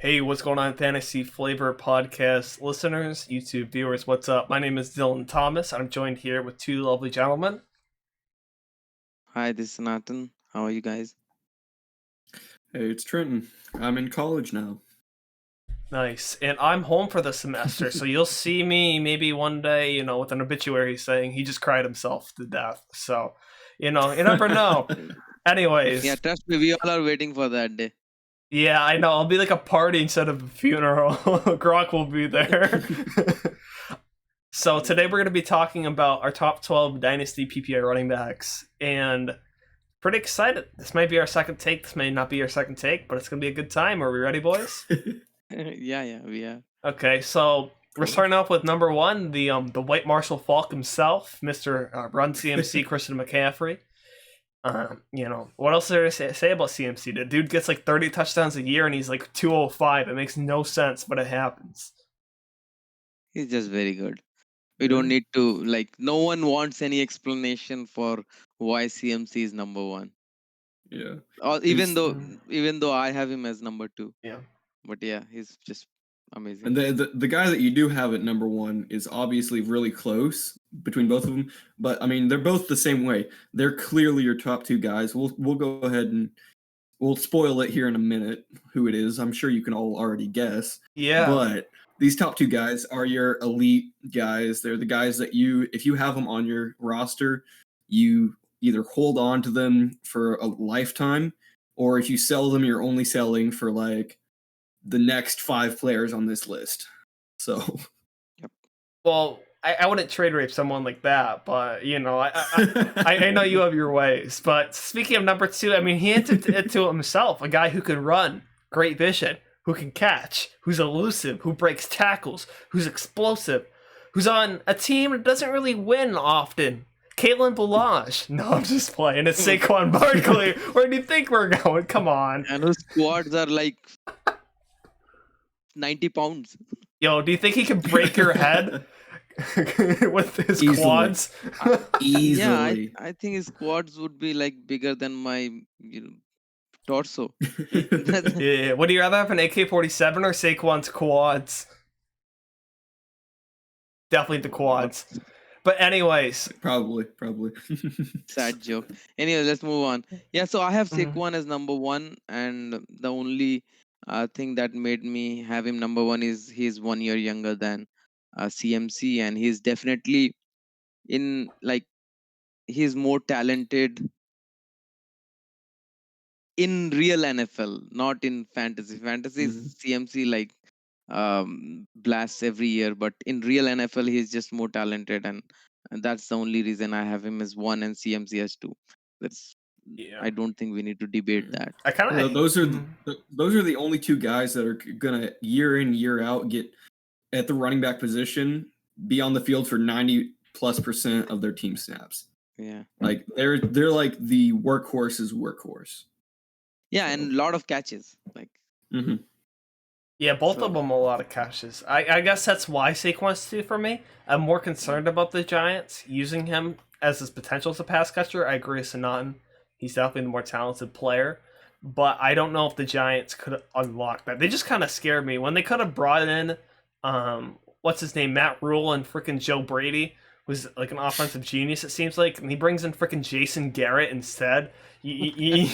Hey, what's going on, Fantasy Flavor Podcast listeners, YouTube viewers? What's up? My name is Dylan Thomas. I'm joined here with two lovely gentlemen. Hi, this is Nathan. How are you guys? Hey, it's Trenton. I'm in college now. Nice. And I'm home for the semester, so you'll see me maybe one day, with an obituary saying he just cried himself to death. So, you never know. Anyways. Yeah, trust me, we all are waiting for that day. Yeah, I know. I'll be like a party instead of a funeral. Gronk will be there. So today we're going to be talking about our top 12 Dynasty PPR running backs. And pretty excited. This might be our second take. This may not be our second take, but it's going to be a good time. Are we ready, boys? Yeah, we are. Okay, so we're starting off with number one, the White Marshall Falk himself, Mr. Run CMC Christian McCaffrey. What else is there to say about CMC? The dude gets like 30 touchdowns a year and he's like 205. It makes no sense, but it happens. He's just very good. We don't need to, no one wants any explanation for why CMC is number one. Yeah. Even though I have him as number two. Yeah. But yeah, he's just amazing. And the guy that you do have at number one is obviously really close between both of them. But I mean, they're both the same way. They're clearly your top two guys. We'll go ahead and we'll spoil it here in a minute who it is. I'm sure you can all already guess. Yeah. But these top two guys are your elite guys. They're the guys that if you have them on your roster, you either hold on to them for a lifetime, or if you sell them, you're only selling for like the next 5 players on this list. So, well, I wouldn't trade rape someone like that, but I know you have your ways. But speaking of number two, I mean, he hinted it to himself, a guy who can run, great vision, who can catch, who's elusive, who breaks tackles, who's explosive, who's on a team that doesn't really win often. Caitlin Balaj. No, I'm just playing. It's Saquon Barkley. Where do you think we're going? Come on. And his squads are like 90 pounds. Yo, do you think he can break your head with his quads? Easily. Yeah, I think his quads would be like bigger than my torso. Yeah. Would you rather have an AK-47 or Saquon's quads? Definitely the quads. But anyways. Probably. Sad joke. Anyway, let's move on. Yeah, so I have Saquon as number one, and the only thing that made me have him number one is he's 1 year younger than CMC, and he's definitely he's more talented in real NFL, not in fantasy. Fantasy is CMC blasts every year, but in real NFL he's just more talented, and that's the only reason I have him as one and CMC as two. I don't think we need to debate that. I kind of those are the only two guys that are gonna year in year out get at the running back position, be on the field for 90+% of their team snaps. Yeah, like they're like the workhorse's workhorse. Yeah, and a lot of catches. Yeah, both of them a lot of catches. I guess that's why Saquon's two for me. I'm more concerned about the Giants using him as his potential as a pass catcher. I agree with Sanatin. He's definitely the more talented player. But I don't know if the Giants could unlock that. They just kind of scared me. When they could have brought in, what's his name, Matt Rule and freaking Joe Brady, was like an offensive genius, it seems like, and he brings in freaking Jason Garrett instead. You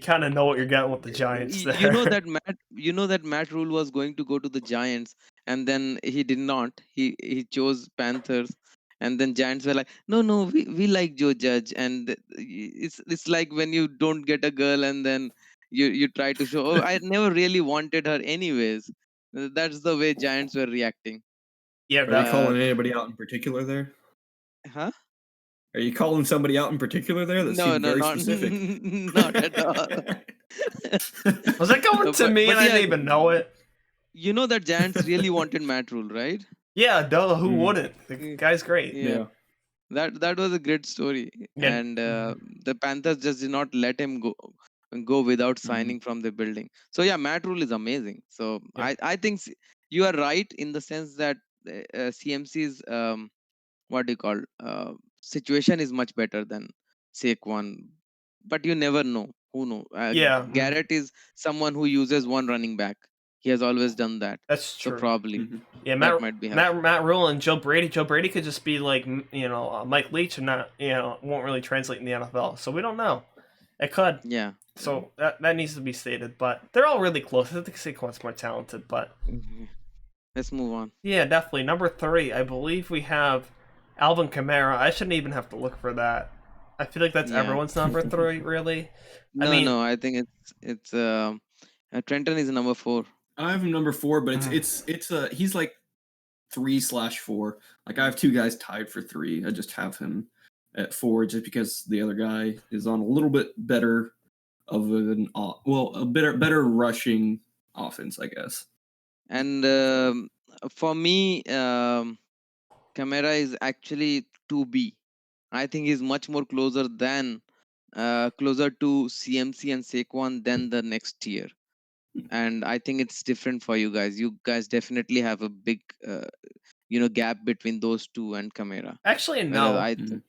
kind of know what you're getting with the Giants there. You know that Matt Rule was going to go to the Giants, and then he did not. He chose Panthers, and then Giants were like, no, we like Joe Judge, and it's like when you don't get a girl and then you try to show, oh, I never really wanted her anyways. That's the way Giants were reacting. Yeah, are you calling anybody out in particular there? Huh? Are you calling somebody out in particular there? That seemed very specific. Not at all. Was that going to me and I didn't even know it? You know that Giants really wanted Matt Rule, right? Yeah, duh. Who wouldn't? The guy's great. Yeah. That was a great story. Yeah. And the Panthers just did not let him go without signing from the building. So yeah, Matt Rule is amazing. So yeah. I think you are right in the sense that CMC's situation is much better than Saquon, but you never know Who know? Yeah, Garrett is someone who uses one running back. He has always done that. that's So true. probably Mhm. Yeah, that might be helpful. Matt Rule and Joe Brady. Joe Brady could just be like Mike Leach and not won't really translate in the NFL. So we don't know. It could. Yeah. So that needs to be stated. But they're all really close. I think Saquon's more talented. But Mhm. Let's move on. yeah, definitely number 3. I believe we have Alvin Kamara. I shouldn't even have to look for that. I feel like that's Yeah. everyone's number 3. Really. I No, mean, no. I think it's Trenton is number 4. I have him number 4, but Mm. it's he's like 3/4. Like I have 2 guys tied for 3. I just have him at 4 just because the other guy is on a little bit better of a better rushing offense, I guess. And for me, Camara is actually 2B. I think he's much more closer to CMC and Saquon than the next tier. And I think it's different for you guys. You guys definitely have a big, gap between those two and Camara. actually, Whereas no.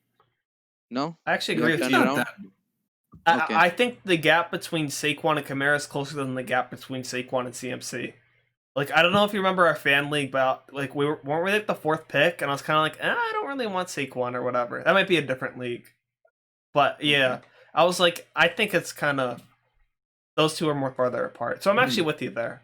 no, I actually you agree have with turned you. around. Okay. I think the gap between Saquon and Kamara is closer than the gap between Saquon and CMC. Like, I don't know if you remember our fan league, but like weren't we like the 4th pick, and I was kind of like, I don't really want Saquon or whatever. That might be a different league, but yeah, Okay. I was like, I think it's kind of those two are more farther apart. So I'm actually with you there.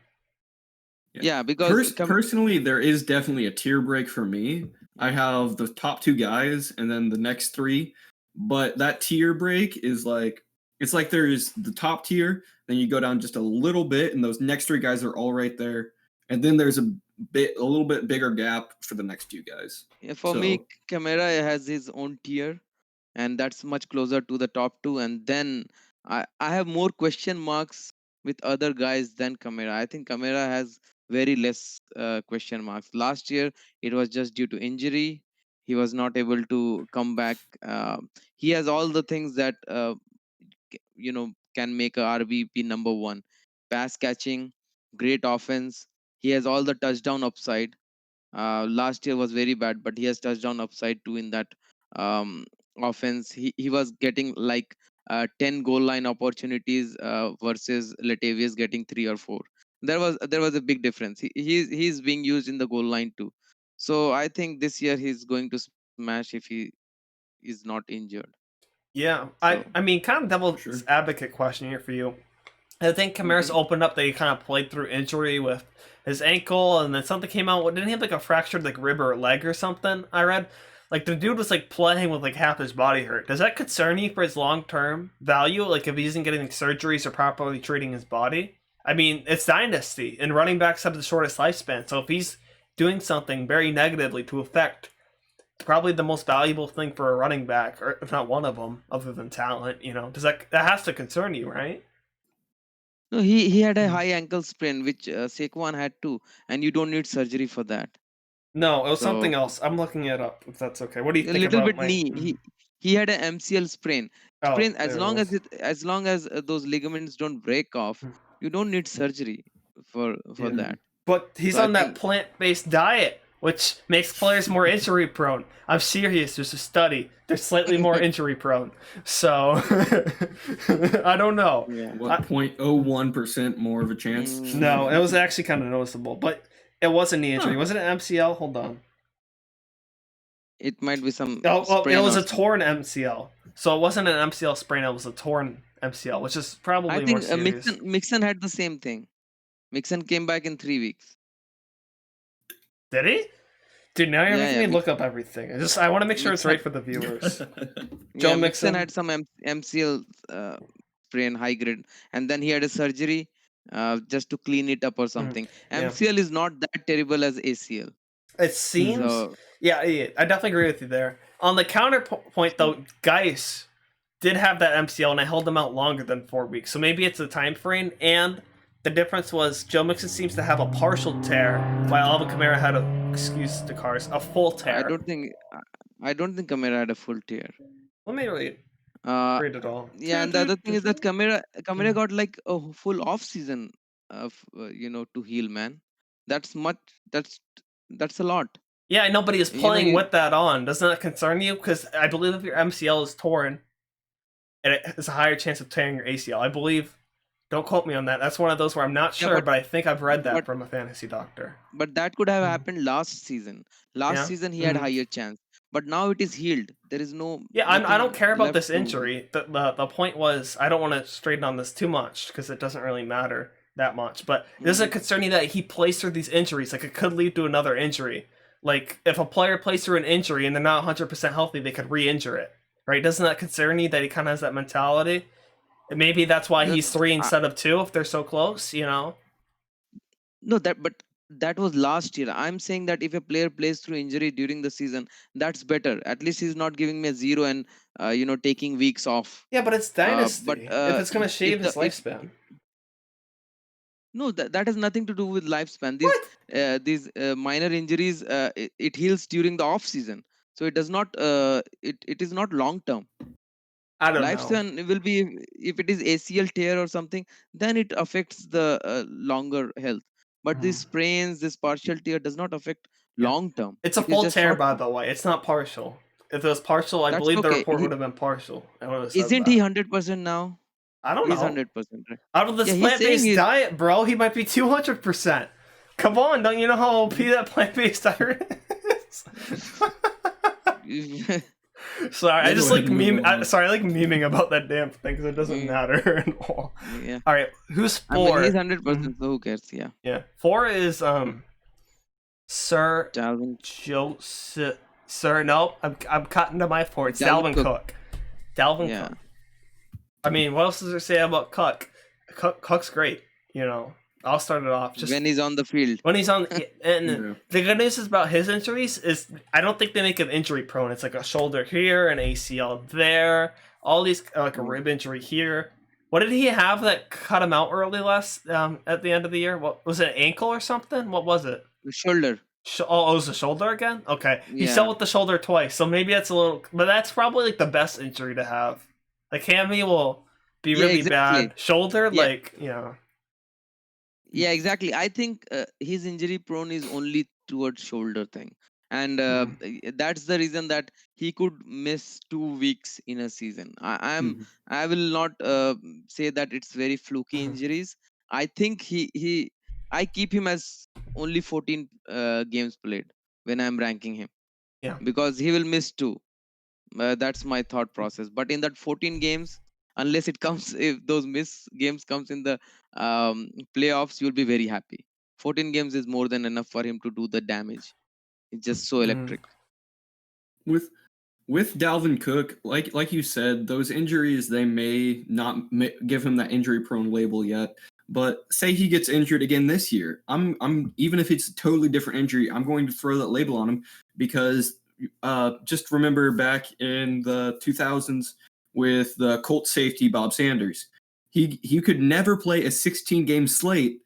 Yeah, because personally, there is definitely a tier break for me. I have the top 2 guys and then the next 3, but that tier break is like it's like there's the top tier, then you go down just a little bit, and those next 3 guys are all right there, and then there's a little bit bigger gap for the next few guys. for me, Camara has his own tier, and that's much closer to the top 2. And then I have more question marks with other guys than Camara. I think Camara has very less question marks. Last year, it was just due to injury. He was not able to come back. He has all the things that can make a RBP number 1: pass catching, great offense. He has all the touchdown upside. Last year was very bad, but he has touchdown upside too in that offense. He was getting like 10 goal line opportunities versus Latavius getting 3 or 4. There was a big difference. He's being used in the goal line too. So I think this year he's going to smash if he is not injured. Yeah, So, I mean, kind of devil's advocate question here for you. I think Kamara's opened up that he kind of played through injury with his ankle, and then something came out. Didn't he have like a fractured like rib or leg or something? I read like the dude was like playing with like half his body hurt. Does that concern you for his long term value? Like if he isn't getting surgeries or properly treating his body? I mean, it's Dynasty, and running backs have the shortest lifespan. So if he's doing something very negatively to affect probably the most valuable thing for a running back, or if not one of them, other than talent, does that has to concern you, right? no, he had a high ankle sprain, which Saquon had too, and you don't need surgery for that. No, it was So- something else. I'm looking it up. If that's okay. What do you A think little about bit knee. He had an MCL sprain. Oh, Sprain there it is. as long as those ligaments don't break off, you don't need surgery for Yeah. that. But he's So I on that think- plant-based diet, which makes players more injury prone. I'm serious. There's a study. They're slightly more injury prone. So I don't know. What 0.01% more of a chance? No, it was actually kind of noticeable, but it was a knee injury. Was it an MCL? Hold on. It might be some. Oh, sprain it was or a something. torn MCL. So it wasn't an MCL sprain. It was a torn MCL, which is probably I more think serious. Mixon had the same thing. Mixon came back in 3 weeks. Did he? Dude, now you're making me yeah, look up everything. I want to make sure it's Mixon- right for the viewers. Yeah, Joe Mixon Mixon. had some MCL sprain, high grade, and then he had a surgery just to clean it up or something. yeah. MCL is not that terrible as ACL. It seems. So, Yeah, I definitely agree with you there. On the counterpoint, though, Geis did have that MCL, and I held him out longer than 4 weeks. So maybe it's a time frame, and the difference was Joe Mixon seems to have a partial tear, while Alvin Kamara had a full tear. I don't think Camara had a full tear. Let me read it all. Yeah, and the other thing is that Camara got like a full off season of to heal, man. That's a lot. Yeah, nobody is playing with that on. Doesn't that concern you? Because I believe if your MCL is torn, and it has a higher chance of tearing your ACL. I believe. Don't quote me on that. That's one of those where I'm not Yeah, sure, but I think I've read that but from a fantasy doctor. but that could have Mhm. happened last season. Last Yeah. season he had Mhm. higher chance, but now it is healed. There is Yeah, I don't nothing care about left this to. injury. The point was I don't want to straighten on this too much because it doesn't really matter that much. But does it Mhm. concern you that he plays through these injuries? Like it could lead to another injury. Like if a player plays through an injury and they're not 100% healthy, they could re-injure it, right? Doesn't that concern you that he kind of has that mentality? And maybe that's why The- he's 3 I- instead of 2 if they're so close. You know? no, that was last year. I'm saying that if a player plays through injury during the season, that's better. At least he's not giving me a 0 and taking weeks off. Yeah, but it's But Dynasty. If it's gonna shave if the his if lifespan, no, that has nothing to do with lifespan. what? These minor injuries, it heals during the off season, so it does not. It is not long term. I don't know. Lifespan will be if it is ACL tear or something, then it affects the longer health. But these sprains, this partial tear does not affect Yeah. long term. It's a It is full just tear, short by term. the way. It's not partial. If it was partial, I That's believe the okay. report would have been partial. I would have said Isn't that. he 100% now? I don't He's know. 100%. Right? Out of this Yeah, he's saying plant-based diet, bro, he might be 200%. Come on, don't you know how OP that plant-based diet is? Sorry, I Yeah, just go like ahead and move on. Sorry, I like memeing about that damn thing because it doesn't Mm. matter at all. Yeah. All right, who's I mean, 4? he's 100%. So who cares? Yeah. Yeah, 4 is Sir Dalvin. Joseph. Sir, no, I'm cutting to my 4. It's Dalvin Dalvin Cook. Dalvin Yeah. Cook. I mean, what else does there say about Cook? Cook's great. You know, I'll start it off. Just When he's on the field. when he's on, and Yeah. the good news is about his injuries is I don't think they make him injury prone. It's like a shoulder here, an ACL there, all these like a rib injury here. What did he have that cut him out early last at the end of the year? What was it, an ankle or something? What was it? Shoulder. Oh, it was the shoulder again? Okay. He Yeah. fell with the shoulder twice, so maybe that's a little... But that's probably, like, the best injury to have. Like, hammy will be Yeah, really exactly. bad. Shoulder, Yeah. like, you know... Yeah, exactly. I think his injury prone is only towards shoulder thing. And that's the reason that he could miss 2 weeks in a season. I will not say that it's very fluky Mhm. injuries. I think I keep him as only 14 games played when I'm ranking him. Yeah. Because he will miss 2. That's my thought process. But in that 14 games, unless it comes, if those miss games comes in the playoffs, you'll be very happy. 14 games is more than enough for him to do the damage. It's just so Mhm. electric. With Dalvin Cook, like you said, those injuries, they may not give him that injury prone label yet. But say he gets injured again this year, I'm even if it's a totally different injury, I'm going to throw that label on him because just remember back in the 2000s with the Colts safety Bob Sanders, he could never play a 16 game slate,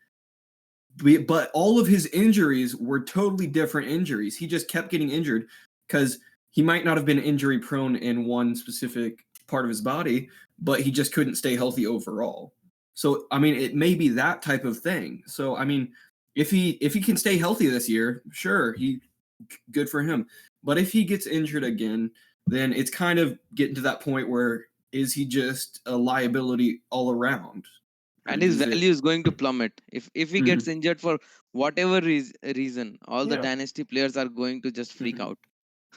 but all of his injuries were totally different injuries. He just kept getting injured because he might not have been injury prone in one specific part of his body, but he just couldn't stay healthy overall. So, I mean, it may be that type of thing. So, I mean, if he can stay healthy this year, sure, good for him. But if he gets injured again, then it's kind of getting to that point where is he just a liability all around? And his Is it- value is going to plummet. If he gets injured for whatever reason, all the Yeah. dynasty players are going to just freak out.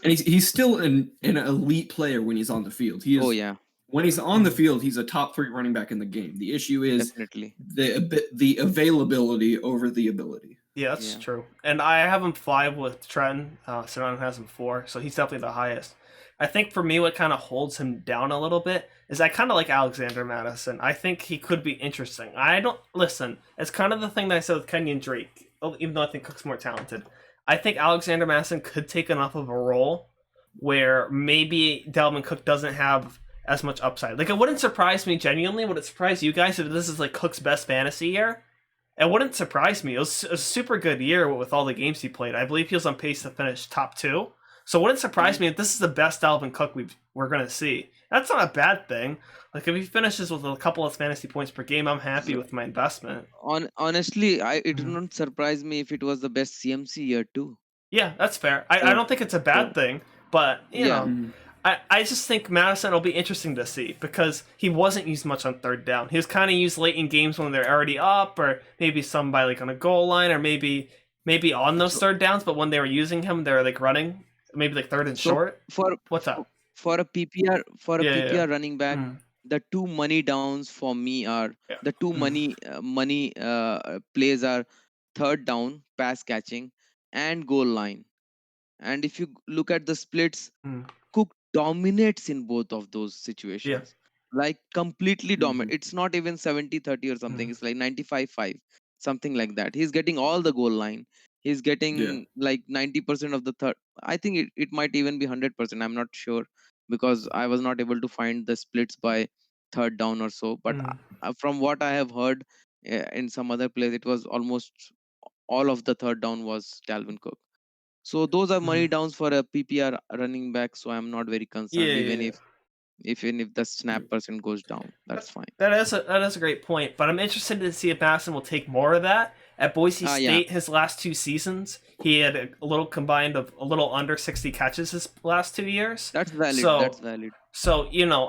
And he's still an elite player when he's on the field. He is. Oh yeah, When he's on the field, he's a top 3 running back in the game. The issue is definitely. the availability over the ability. Yeah, that's Yeah. true. And I have him 5 with Trenton. Sonon has him 4, so he's definitely the highest. I think for me, what kind of holds him down a little bit is I kind of like Alexander Madison. I think he could be interesting. Listen, it's kind of the thing that I said with Kenyon Drake, even though I think Cook's more talented. I think Alexander Madison could take enough of a role where maybe Dalvin Cook doesn't have as much upside. Like, it wouldn't surprise me, genuinely, would it surprise you guys if this is like Cook's best fantasy year? It wouldn't surprise me. It was a super good year with all the games he played. I believe he was on pace to finish top 2. So it wouldn't surprise me if this is the best Dalvin Cook we're going to see. That's not a bad thing. Like, if he finishes with a couple of fantasy points per game, I'm happy with my investment. Honestly, it would not surprise me if it was the best CMC year too. Yeah, that's fair. I don't think it's a bad thing, but, you know, I just think Madison will be interesting to see because he wasn't used much on third down. He was kind of used late in games when they're already up, or maybe some by like on a goal line, or maybe on those So third downs. But when they were using him, they were like running, maybe like third and so short. for What's up? for a PPR Yeah, yeah, yeah. running back, Mm, the two money downs for me are yeah. the two Mm, money plays are third down, pass catching, and goal line. And if you look at the splits, mm, Cook dominates in both of those yeah. situations. Like completely dominate. Mhm. It's not even 70-30 or something. Mm, It's like 95-5, something like that. He's getting all the goal line. He's Yeah. getting like 90% of the third. I think it might even be 100%. I'm not sure because I was not able to find the splits by third down or so. But mm, from what I have heard in some other place, it was almost all of the third down was Dalvin Cook. So those are money mm. downs for a PPR running back. So I'm not very Yeah, concerned, yeah, yeah. even if the snap percent goes down. That's fine. That is a great point, but I'm interested to see if Madison will take more of that. At Boise Yeah, State, his last 2 seasons, he had a little combined of a little under 60 catches his last 2 years. that's valid. So, That's valid.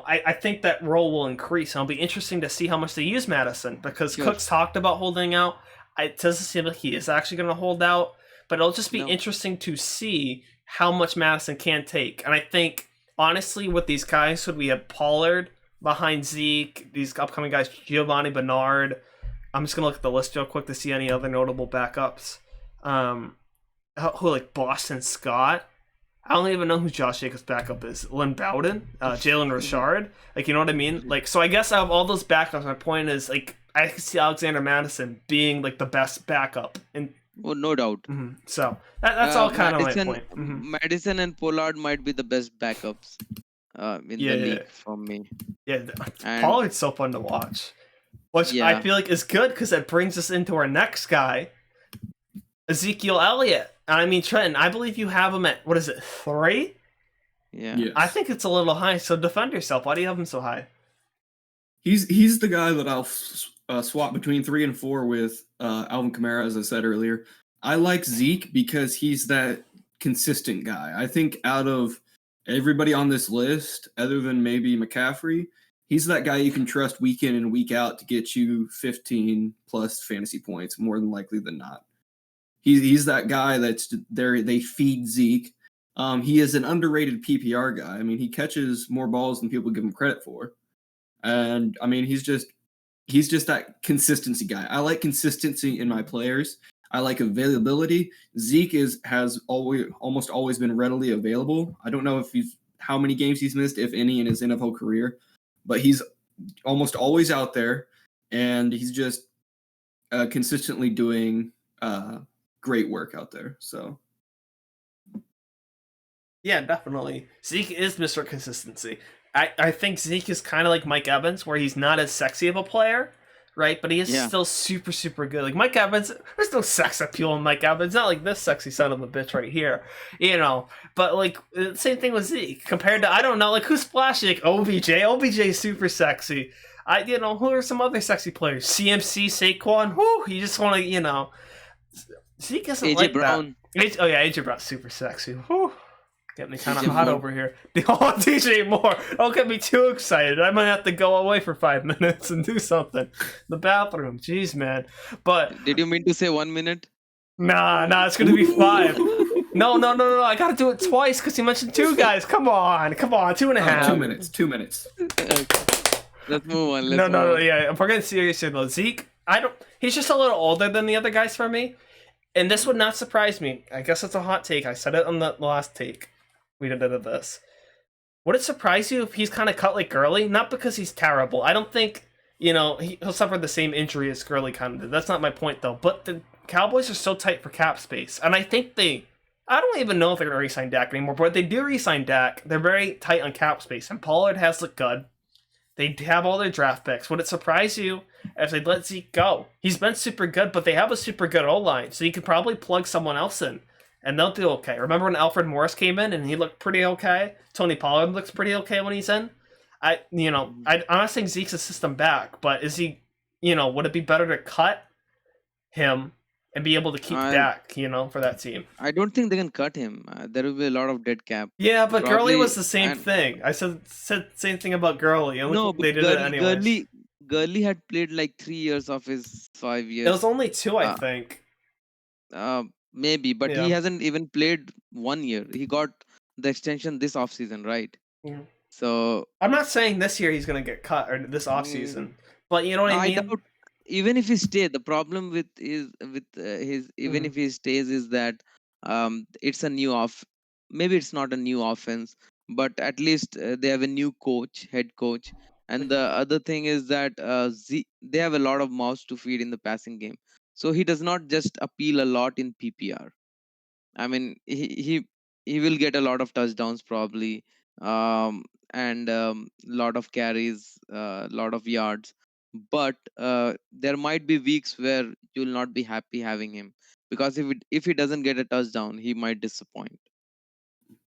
I think that role will increase. And it'll be interesting to see how much they use Madison because Sure. Cook's talked about holding out. It doesn't seem like he is actually going to hold out, but it'll just be No. interesting to see how much Madison can take. And I think, honestly, with these guys, we have Pollard behind Zeke, these upcoming guys, Giovanni Bernard. I'm just gonna look at the list real quick to see any other notable backups. Who like Boston Scott. I don't even know who Josh Jacobs' backup is. Lynn Bowden, Jalen Richard. Like, you know what I mean? Like, so I guess out of all those backups, my point is like I can see Alexander Madison being like the best backup, and Oh, no doubt. so that's all kind of my Madison, point. Madison and Pollard might be the best backups in Yeah, the yeah, league for me. yeah. And Pollard's so fun to watch, which I yeah, feel like is good because that brings us into our next guy, Ezekiel Elliott. And I mean, Trenton, I believe you have him at, what is it, 3? yeah. Yes. I think it's a little high, so defend yourself. Why do you have him so high? He's the guy that I'll swap between 3 and 4 with Alvin Kamara, as I said earlier. I like Zeke because he's that consistent guy. I think out of everybody on this list, other than maybe McCaffrey, he's that guy you can trust week in and week out to get you 15 plus fantasy points, more than likely than not. He's that guy that's there. They feed Zeke. He is an underrated PPR guy. I mean, he catches more balls than people give him credit for. And I mean, he's just that consistency guy. I like consistency in my players. I like availability. Zeke has almost always been readily available. I don't know if how many games he's missed, if any, in his NFL career, but he's almost always out there, and he's just consistently doing great work out there. So Yeah, definitely. Zeke is Mr. Consistency. I think Zeke is kind of like Mike Evans, where he's not as sexy of a player, right? But he is Yeah. still super, super good. Like Mike Evans, there's no sex appeal in Mike Evans. Not like this sexy son of a bitch right here, you know. But like same thing with Zeke compared to, I don't know, like who's flashy? Like OBJ. OBJ is super sexy. Who are some other sexy players? CMC, Saquon. Whoo, you just want to, Zeke isn't AJ like Brown. that. AJ Brown's super sexy. Whew. Getting me kind of DJ hot Moore. over here. Oh, DJ Moore. Don't get me too excited. I might have to go away for 5 minutes and do something. The bathroom. Jeez, man. But Did you mean to say 1 minute? nah, it's gonna be 5. No. I gotta do it twice because you mentioned 2 guys. Come on, 2.5. 2 minutes. 2 minutes. Okay. Let's move on. No. Yeah, if we're getting serious here though, Zeke, he's just a little older than the other guys for me. And this would not surprise me. I guess it's a hot take. I said it on the last take. We did this. Would it surprise you if he's kind of cut like Gurley? Not because he's terrible. I don't think, he'll suffer the same injury as Gurley kind of did. That's not my point, though. But the Cowboys are so tight for cap space. And I think I don't even know if they're going to re-sign Dak anymore. But if they do re-sign Dak, they're very tight on cap space. And Pollard has looked good. They have all their draft picks. Would it surprise you if they let Zeke go? He's been super good, but they have a super good O-line. So you could probably plug someone else in. And they'll do okay. Remember when Alfred Morris came in and he looked pretty okay? Tony Pollard looks pretty okay when he's in. I'm not saying Zeke's a system back, but is he, would it be better to cut him and be able to keep I Dak, for that team. I don't think they can cut him. There will be a lot of dead cap. Yeah, but Gurley was Probably, the same and thing. I said same thing about Gurley, and no, look, but they did it anyways. Gurley had played like 3 years of his 5 years. It was only 2, I Uh, think. Maybe, but he Yeah. hasn't even played 1 year. He got the extension this offseason, right? Yeah. So I'm not saying this year he's gonna get cut or this offseason, but you know what I I mean. doubt even if he stay. The problem with his even if he stays is that it's a new off. Maybe it's not a new offense, but at least they have a new head coach. And the other thing is that they have a lot of mouths to feed in the passing game. So he does not just appeal a lot in PPR. I mean, he will get a lot of touchdowns probably, and lot of carries, lot of yards. But there might be weeks where you'll not be happy having him because if he doesn't get a touchdown, he might disappoint.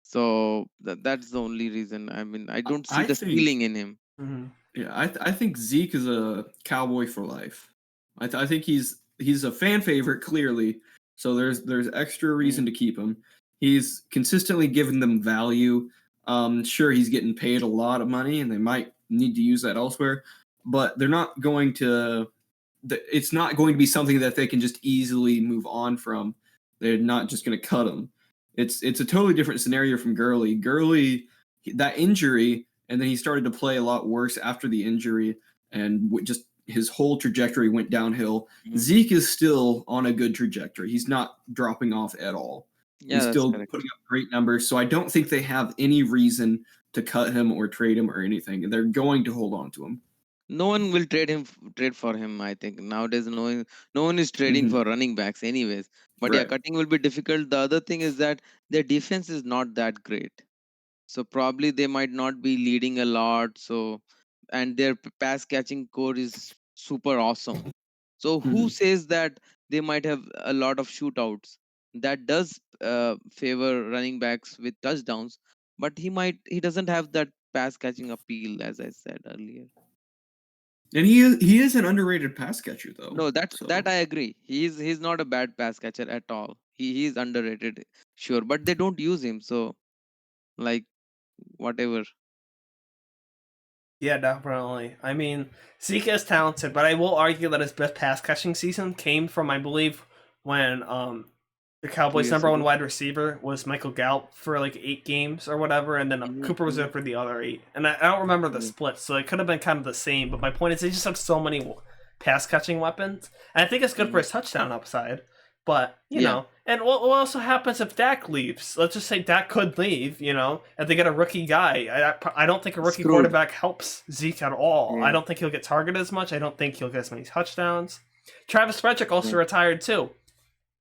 So that's the only reason. I mean, I don't see I the think ceiling in him. Yeah, I think Zeke is a cowboy for life. I think he's a fan favorite clearly, so there's extra reason to keep him. He's consistently given them value. Sure, he's getting paid a lot of money, and they might need to use that elsewhere, but they're not going to. It's not going to be something that they can just easily move on from. They're not just going to cut him. It's a totally different scenario from Gurley. Gurley, that injury, and then he started to play a lot worse after the injury, and just his whole trajectory went downhill. Zeke is still on a good trajectory. He's not dropping off at all. Yeah, He's that's still correct. putting up great numbers. So I don't think they have any reason to cut him or trade him or anything. They're going to hold on to him. No one will trade for him. I think nowadays no one is trading for running backs anyways. But yeah, Right. cutting will be difficult. The other thing is that their defense is not that great. So probably they might not be leading a lot. So and their pass catching core is super awesome. So who says that they might have a lot of shootouts? That does favor running backs with touchdowns, but he doesn't have that pass catching appeal, as I said earlier. And he is an underrated pass catcher though. No, that so. that I agree. He's not a bad pass catcher at all. He's underrated, sure, but they don't use him. So like whatever. Yeah, definitely. I mean, Zeke is talented, but I will argue that his best pass catching season came from, I believe, when the Cowboys' years number one ago. wide receiver was Michael Gallup for like 8 games or whatever, and then Cooper was in for the other 8. And I don't remember the split, so it could have been kind of the same. But my point is, they just have so many pass catching weapons, and I think it's good for his touchdown upside. But you know, and what also happens if Dak leaves? Let's just say Dak could leave, and they get a rookie guy. I don't think a rookie quarterback helps Zeke at all. I don't think he'll get targeted as much. I don't think he'll get as many touchdowns. Travis Frederick also retired too.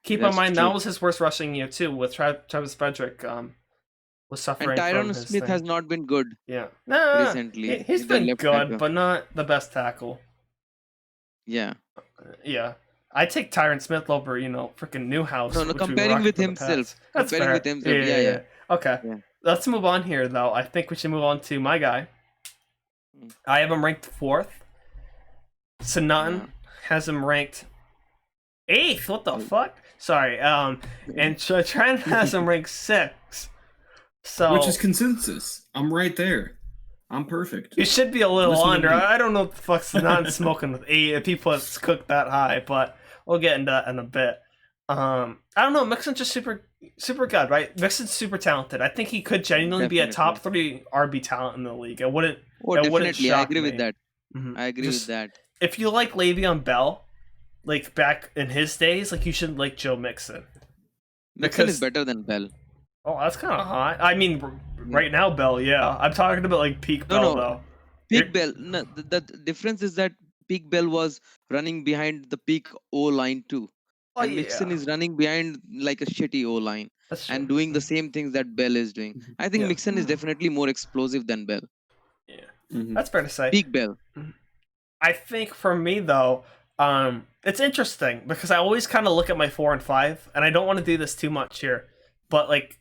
Keep in mind that was his worst rushing year too. With Travis Frederick was suffering. And from Tyron his Smith thing. has not been good. Yeah, recently. He's The been left good, tackle. but not the best tackle. Yeah. Yeah. I take Tyron Smith over, freaking Newhouse. No, which we comparing rocked with for the himself. Pats. That's Comparing fair. with himself. Yeah. Okay. Yeah. Let's move on here, though. I think we should move on to my guy. I have him ranked 4th. Sanatan has him ranked 8th. What the fuck? Sorry. And Trent has him ranked 6th. So which is consensus. I'm right there. I'm perfect. You should be a little Listen to under. me. I don't know what the fuck's not smoking with 8 if people have cooked that high, but we'll get into that in a bit. I don't know. Mixon's just super good, right? Mixon's super talented. I think he could genuinely be a top 3 RB talent in the league. It wouldn't Definitely. I shock agree me. with that. Mhm. I agree with that. If you like Le'Veon Bell, like back in his days, like you should like Joe Mixon. Mixon is better than Bell. Oh, that's kind of hot. I mean, right now, Bell, yeah. I'm talking about like peak Bell, though. Peak Bell. No, the difference is that peak Bell was running behind the peak O line too. Oh, And Mixon is running behind like a shitty O line and doing the same things that Bell is doing. I think Mixon is definitely more explosive than Bell. Yeah, that's fair to say. Peak Bell. I think for me though, it's interesting because I always kind of look at my 4 and 5, and I don't want to do this too much here, but like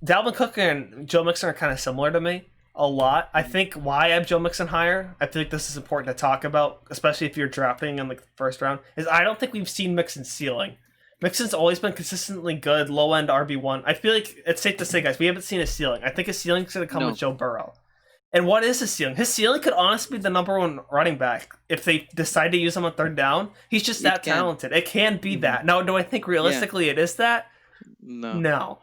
Dalvin Cook and Joe Mixon are kind of similar to me a lot. I think why I have Joe Mixon higher, I think this is important to talk about, especially if you're drafting in like the first round, is I don't think we've seen Mixon's ceiling. Mixon's always been consistently good, low end RB1. I feel like it's safe to say, guys, we haven't seen his ceiling. I think his ceiling's going to come No. with Joe Burrow. And what is his ceiling? His ceiling could honestly be the number one running back if they decide to use him on third down. He's just that talented. It can be that. Now, do I think realistically it is that? No. No.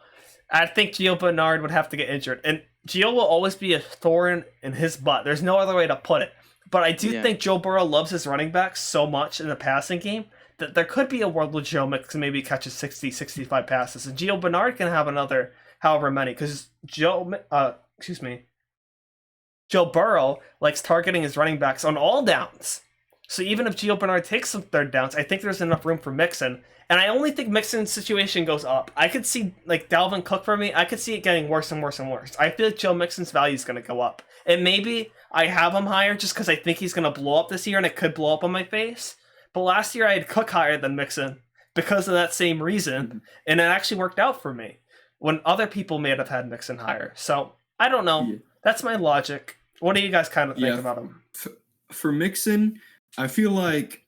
I think Gio Bernard would have to get injured. And Gio will always be a thorn in his butt. There's no other way to put it. But I do think Joe Burrow loves his running backs so much in the passing game that there could be a world where Joe Mixon maybe catches 60, 65 passes. And Gio Bernard can have another however many. Because Joe Burrow likes targeting his running backs on all downs. So even if Gio Bernard takes some third downs, I think there's enough room for Mixon. And I only think Mixon's situation goes up. I could see, like, Dalvin Cook for me, I could see it getting worse and worse and worse. I feel like Joe Mixon's value is going to go up. And maybe I have him higher just because I think he's going to blow up this year and it could blow up on my face. But last year I had Cook higher than Mixon because of that same reason. And it actually worked out for me when other people may have had Mixon higher. So I don't know. Yeah. That's my logic. What do you guys kind of think about him? For Mixon, I feel like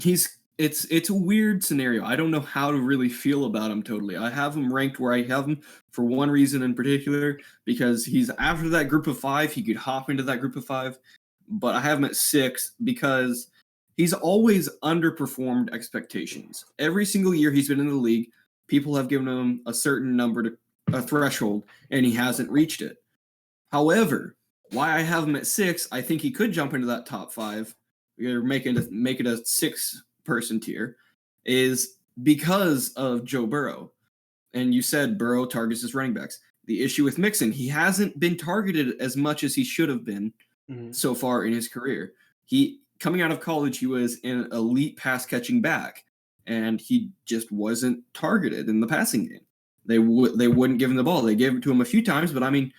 it's a weird scenario. I don't know how to really feel about him totally. I have him ranked where I have him for one reason in particular, because he's after that group of 5. He could hop into that group of 5, but I have him at 6 because he's always underperformed expectations. Every single year he's been in the league, people have given him a certain number to a threshold, and he hasn't reached it. However, why I have him at 6, I think he could jump into that top 5, or make it a 6-person tier, is because of Joe Burrow. And you said Burrow targets his running backs. The issue with Mixon, he hasn't been targeted as much as he should have been so far in his career. He coming out of college, he was an elite pass-catching back, and he just wasn't targeted in the passing game. They wouldn't give him the ball. They gave it to him a few times, but I mean,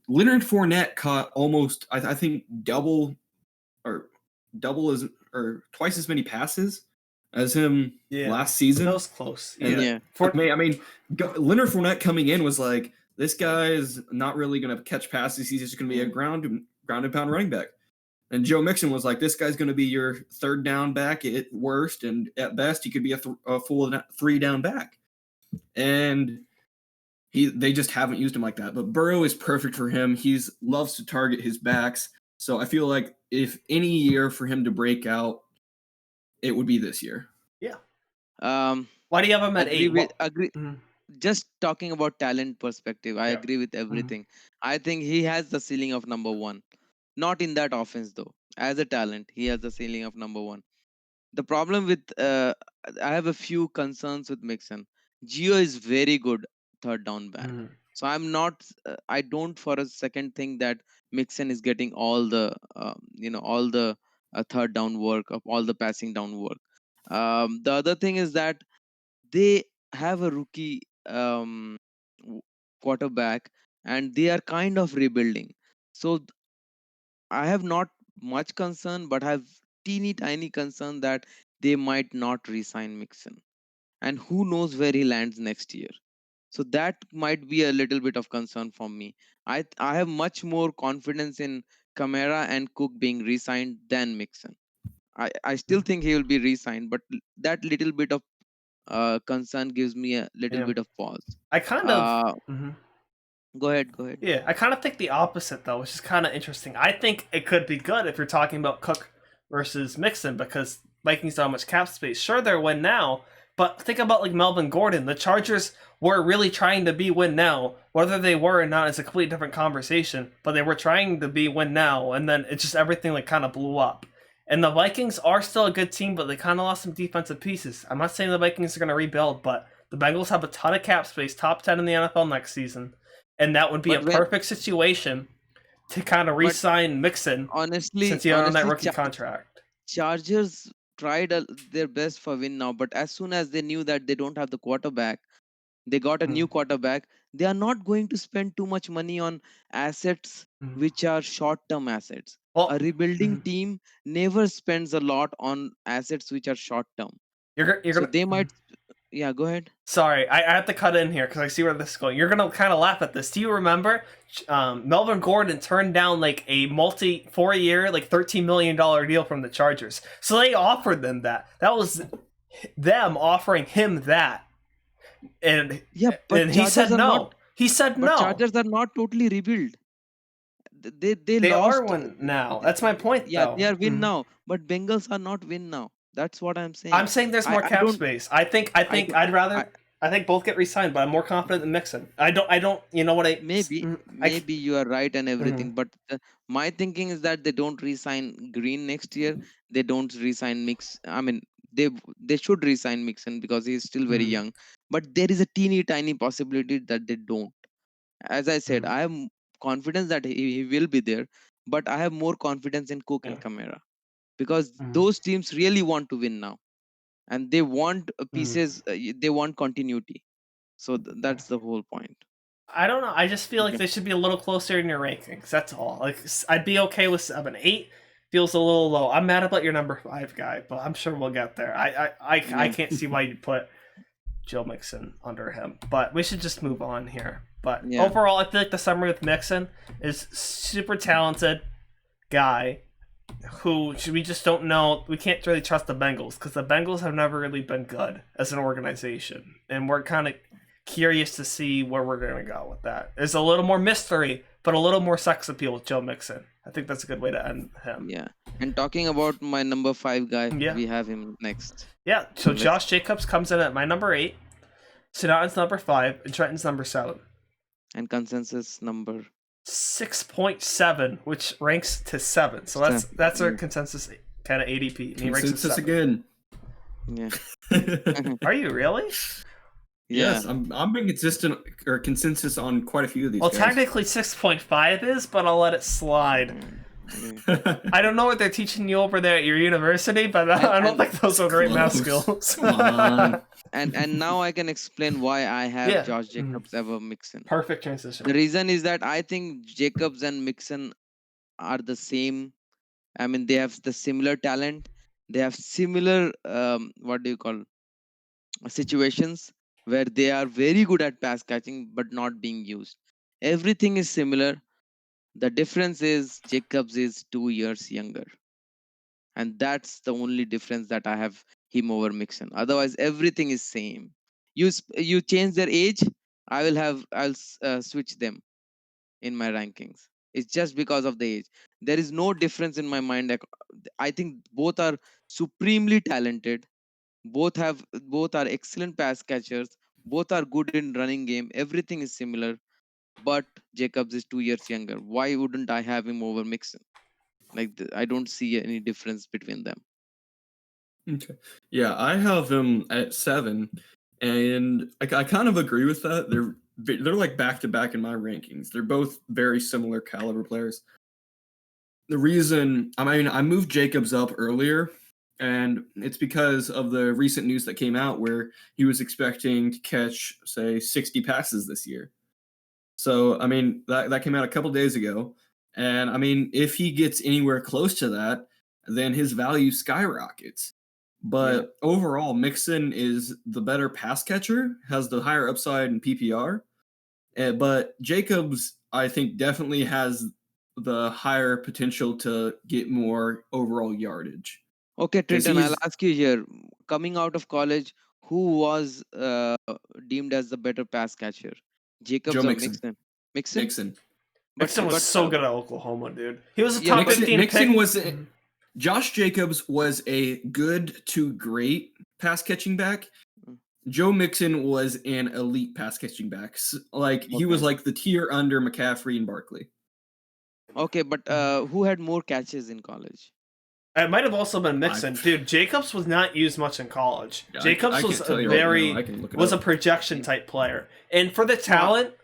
Leonard Fournette caught almost, I think, double or twice as many passes as him last season. That was close. I mean, Leonard Fournette coming in was like, this guy is not really going to catch passes. He's just going to be a ground and pound running back. And Joe Mixon was like, this guy's going to be your third down back at worst, and at best he could be a full 3 down back. And they just haven't used him like that. But Burrow is perfect for him. He loves to target his backs. So I feel like if any year for him to break out, it would be this year. Yeah. Why do you have him at 8? Agree. Just talking about talent perspective, I agree with everything. I think he has the ceiling of number 1. Not in that offense, though. As a talent, he has the ceiling of number 1. The problem with I have a few concerns with Mixon. Gio is very good third down back. So I'm not. I don't for a second think that Mixon is getting all the third down work, of all the passing down work. The other thing is that they have a rookie quarterback, and they are kind of rebuilding. So I have not much concern, but I have teeny tiny concern that they might not re-sign Mixon, and who knows where he lands next year. So that might be a little bit of concern for me. I have much more confidence in Kamara and Cook being re-signed than Mixon. I still think he will be re-signed, but that little bit of concern gives me a little bit of pause. I kind of... Go ahead. Yeah, I kind of think the opposite, though, which is kind of interesting. I think it could be good if you're talking about Cook versus Mixon, because Vikings don't have much cap space. Sure, they're win now, but think about like Melvin Gordon. The Chargers were really trying to be win now. Whether they were or not is a completely different conversation, but they were trying to be win now, and then it just everything like kind of blew up. And the Vikings are still a good team, but they kind of lost some defensive pieces. I'm not saying the Vikings are going to rebuild, but the Bengals have a ton of cap space, top 10 in the NFL next season. And that would be a perfect situation to kind of re-sign Mixon, honestly, since he's on that rookie contract. Chargers tried their best for win now, but as soon as they knew that they don't have the quarterback, they got a new quarterback. They are not going to spend too much money on assets which are short-term assets. Well, a rebuilding team never spends a lot on assets which are short-term. So they might... Yeah, go ahead. Sorry, I have to cut in here because I see where this is going. You're going to kind of laugh at this. Do you remember Melvin Gordon turned down like a 4-year, like $13 million deal from the Chargers? So they offered them that. That was them offering him that, and Yeah, but and he said Chargers are no. not. He said But no. Chargers are not totally rebuilt. They They are lost. one now. That's my point, Yeah, though. they are win Mhm. now, but Bengals are not win now. That's what I'm saying. I'm saying there's more I cap don't. space. I think I I'd don't. rather. I think both get re-signed, but I'm more confident in Mixon. I don't. You know what I? Maybe I maybe you are right and everything, Mhm. but my thinking is that they don't re-sign Green next year. They don't re-sign Mix. I mean, they they should re-sign Mixon because he's still very Mhm. young. But there is a teeny tiny possibility that they don't. As I said, Mhm. I have confidence that he will be there, but I have more confidence in Cook Yeah. and Camara because Mhm. those teams really want to win now, and they want Mhm. pieces. They want continuity. So that's the whole point. I don't know. I just feel like Okay. they should be a little closer in your rankings. That's all. Like I'd be okay with 7, 8. Feels a little low. I'm mad about your number 5 guy, but I'm sure we'll get there. I Yeah. can't see why you'd put Joe Mixon under him. But we should just move on here. But Yeah. overall, I feel like the summary with Mixon is super talented guy who we just don't know. We can't really trust the Bengals because the Bengals have never really been good as an organization, and we're kind of curious to see where we're going to go with that. There's a little more mystery, but a little more sex appeal with Joe Mixon. I think that's a good way to end him. Yeah. And talking about my number 5 guy, Yeah. we have him next. Yeah, so Let's- Josh Jacobs comes in at my number 8, Sinaton's number 5, and Trenton's number 7. And consensus number 6.7, which ranks to 7. So that's our consensus kind of ADP. And he ranks to Consensus 7. again. Yeah. Are you really? Yes, I'm being consistent or consensus on quite a few of these. Well, guys. technically 6.5 is, but I'll let it slide. I don't know what they're teaching you over there at your university, but I don't think those are great math Close. skills. Come on. And now I can explain why I have Yeah. Josh Jacobs over Mixon. Perfect transition. The reason is that I think Jacobs and Mixon are the same. I mean, they have the similar talent. They have similar what do you call situations where they are very good at pass catching but not being used. Everything is similar. The difference is Jacobs is 2 years younger. And that's the only difference that I have him over Mixon. Otherwise, everything is same. You change their age, I'll switch them in my rankings. It's just because of the age. There is no difference in my mind. I think both are supremely talented. Both are excellent pass catchers. Both are good in running game. Everything is similar. But Jacobs is 2 years younger. Why wouldn't I have him over Mixon? I don't see any difference between them. Okay. Yeah, I have him at 7, and I kind of agree with that. They're like back to back in my rankings. They're both very similar caliber players. The reason I moved Jacobs up earlier, and it's because of the recent news that came out where he was expecting to catch, say, 60 passes this year. So that came out a couple days ago, and if he gets anywhere close to that, then his value skyrockets. But overall, Mixon is the better pass catcher, has the higher upside in PPR. But Jacobs, I think, definitely has the higher potential to get more overall yardage. Okay, 'Cause Trenton, I'll he's- ask you here. Coming out of college, who was deemed as the better pass catcher? Jacobs Joe or Mixon. Mixon? Mixon? Mixon. Mixon was so good at Oklahoma, dude. He was a Yeah, top but 15 Mixon pick. was Josh Jacobs was a good to great pass catching back. Joe Mixon was an elite pass catching back. He was like the tier under McCaffrey and Barkley. Okay, but who had more catches in college? It might have also been Mixon. Dude, Jacobs was not used much in college. Yeah, Jacobs I was can't tell a you right now. I can look it was a up. projection type player. And for the talent,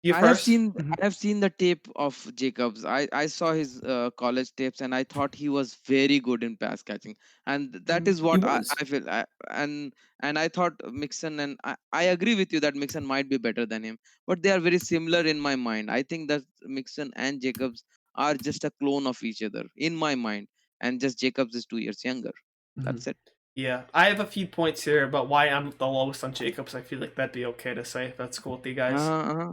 I have seen the tape of Jacobs. I saw his college tapes and I thought he was very good in pass catching, and that is what I feel. And I thought Mixon, and I agree with you that Mixon might be better than him, but they are very similar in my mind. I think that Mixon and Jacobs are just a clone of each other in my mind, and just Jacobs is 2 years younger. That's it. Yeah, I have a few points here about why I'm the lowest on Jacobs. I feel like that'd be okay to say if that's cool with you guys.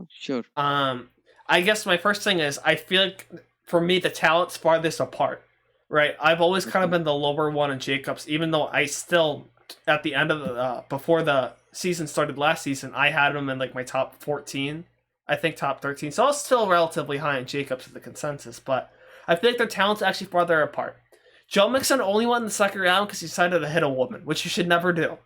Sure. I guess my first thing is I feel like for me the talent's farthest apart. right? I've always kind of been the lower one in Jacobs, even though I still, at the end of the, before the season started last season, I had him in like my top 14, I think top 13. So I was still relatively high in Jacobs at the consensus, but I feel like their talents actually farther apart. Joe Mixon only won in the second round because he decided to hit a woman, which you should never do.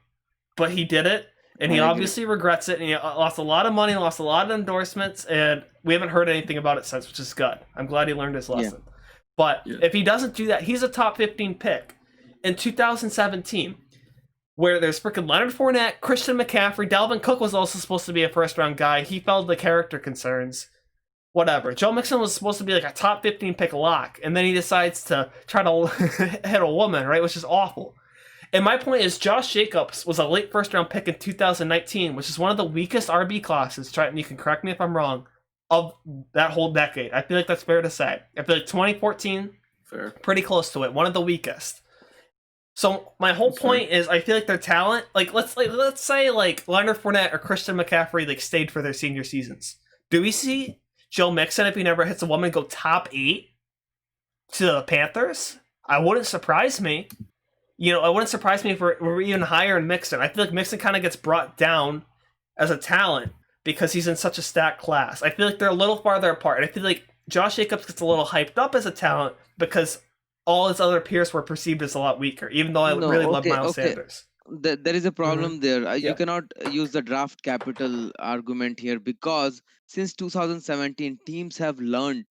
But he did it, and he I agree. obviously regrets it, and he lost a lot of money, lost a lot of endorsements, and we haven't heard anything about it since, which is good. I'm glad he learned his lesson. But if he doesn't do that, he's a top 15 pick in 2017, where there's freaking Leonard Fournette, Christian McCaffrey, Dalvin Cook was also supposed to be a first-round guy. He fell to character concerns. Whatever. Joe Mixon was supposed to be like a top 15 pick lock, and then he decides to try to hit a woman, right? Which is awful. And my point is, Josh Jacobs was a late first-round pick in 2019, which is one of the weakest RB classes. Trenton, you can correct me if I'm wrong, of that whole decade. I feel like that's fair to say. I feel like 2014, pretty close to it, one of the weakest. So my whole point is, I feel like their talent, let's say like Leonard Fournette or Christian McCaffrey stayed for their senior seasons. Do we see Joe Mixon, if he never hits a woman, go top 8 to the Panthers? I wouldn't surprise me. It wouldn't surprise me if we're even higher in Mixon. I feel like Mixon kind of gets brought down as a talent because he's in such a stacked class. I feel like they're a little farther apart. And I feel like Josh Jacobs gets a little hyped up as a talent because all his other peers were perceived as a lot weaker, even though I really love Miles Sanders. There is a problem there. You cannot use the draft capital argument here, because since 2017, teams have learned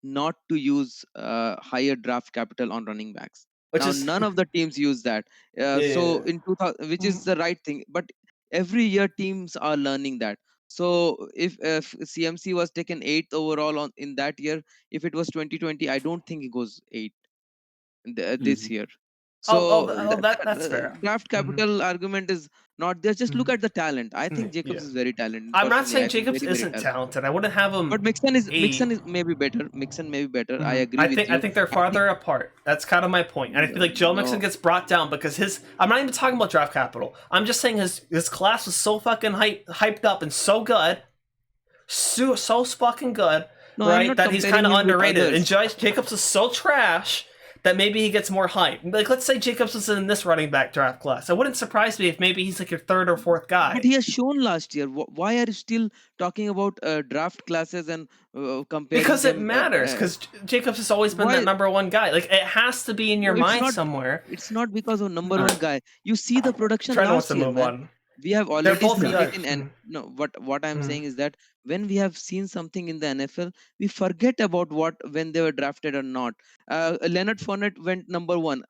not to use higher draft capital on running backs. None of the teams use that. In 2000, which is the right thing, but every year teams are learning that. So if CMC was taken 8th overall in that year, if it was 2020, I don't think he goes 8 this year. So that's fair. Draft capital argument is not there. Just look at the talent. I think Jacobs is very talented. I'm not saying Jacobs isn't talented. I wouldn't have him. But Mixon is maybe better. Mixon may be better. I agree with you. I think they're farther apart. That's kind of my point. And I feel like Joe Mixon gets brought down because I'm not even talking about draft capital. I'm just saying his class was so fucking hyped up and so good, so fucking good, right? That he's kind of underrated. And Jacobs is so trash that maybe he gets more hype. Like, let's say Jacobs was in this running back draft class. It wouldn't surprise me if maybe he's like your 3rd or 4th guy. But he has shown last year. Why are you still talking about draft classes and comparing? Because it matters. Because Jacobs has always been that number 1 guy. Like, it has to be in your mind somewhere. It's not because of number 1 guy. You see the production last year, man. We have already seen it in what I'm saying is that when we have seen something in the NFL, we forget about when they were drafted or not. Leonard Fournette went number 1.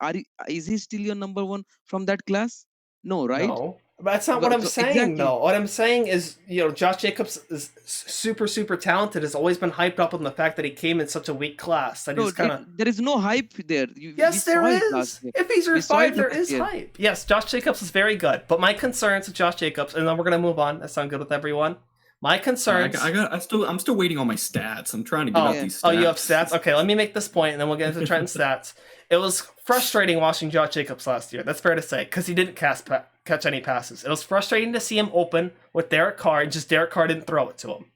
Is he still your number 1 from that class? No, right? No. That's not what I'm saying, though. What I'm saying is, Josh Jacobs is super, super talented. Has always been hyped up on the fact that he came in such a weak class. That he's kind of. There is no hype there. Yes, there is. If he's your 5, there is hype. Yes, Josh Jacobs is very good. But my concerns with Josh Jacobs, and then we're gonna move on. That sounds good with everyone. My concerns. I'm still waiting on my stats. I'm trying to get out these stats. Oh, you have stats? Okay, let me make this point, and then we'll get into Trenton's stats. It was frustrating watching Josh Jacobs last year. That's fair to say, because he didn't catch any passes. It was frustrating to see him open with Derek Carr, and just Derek Carr didn't throw it to him.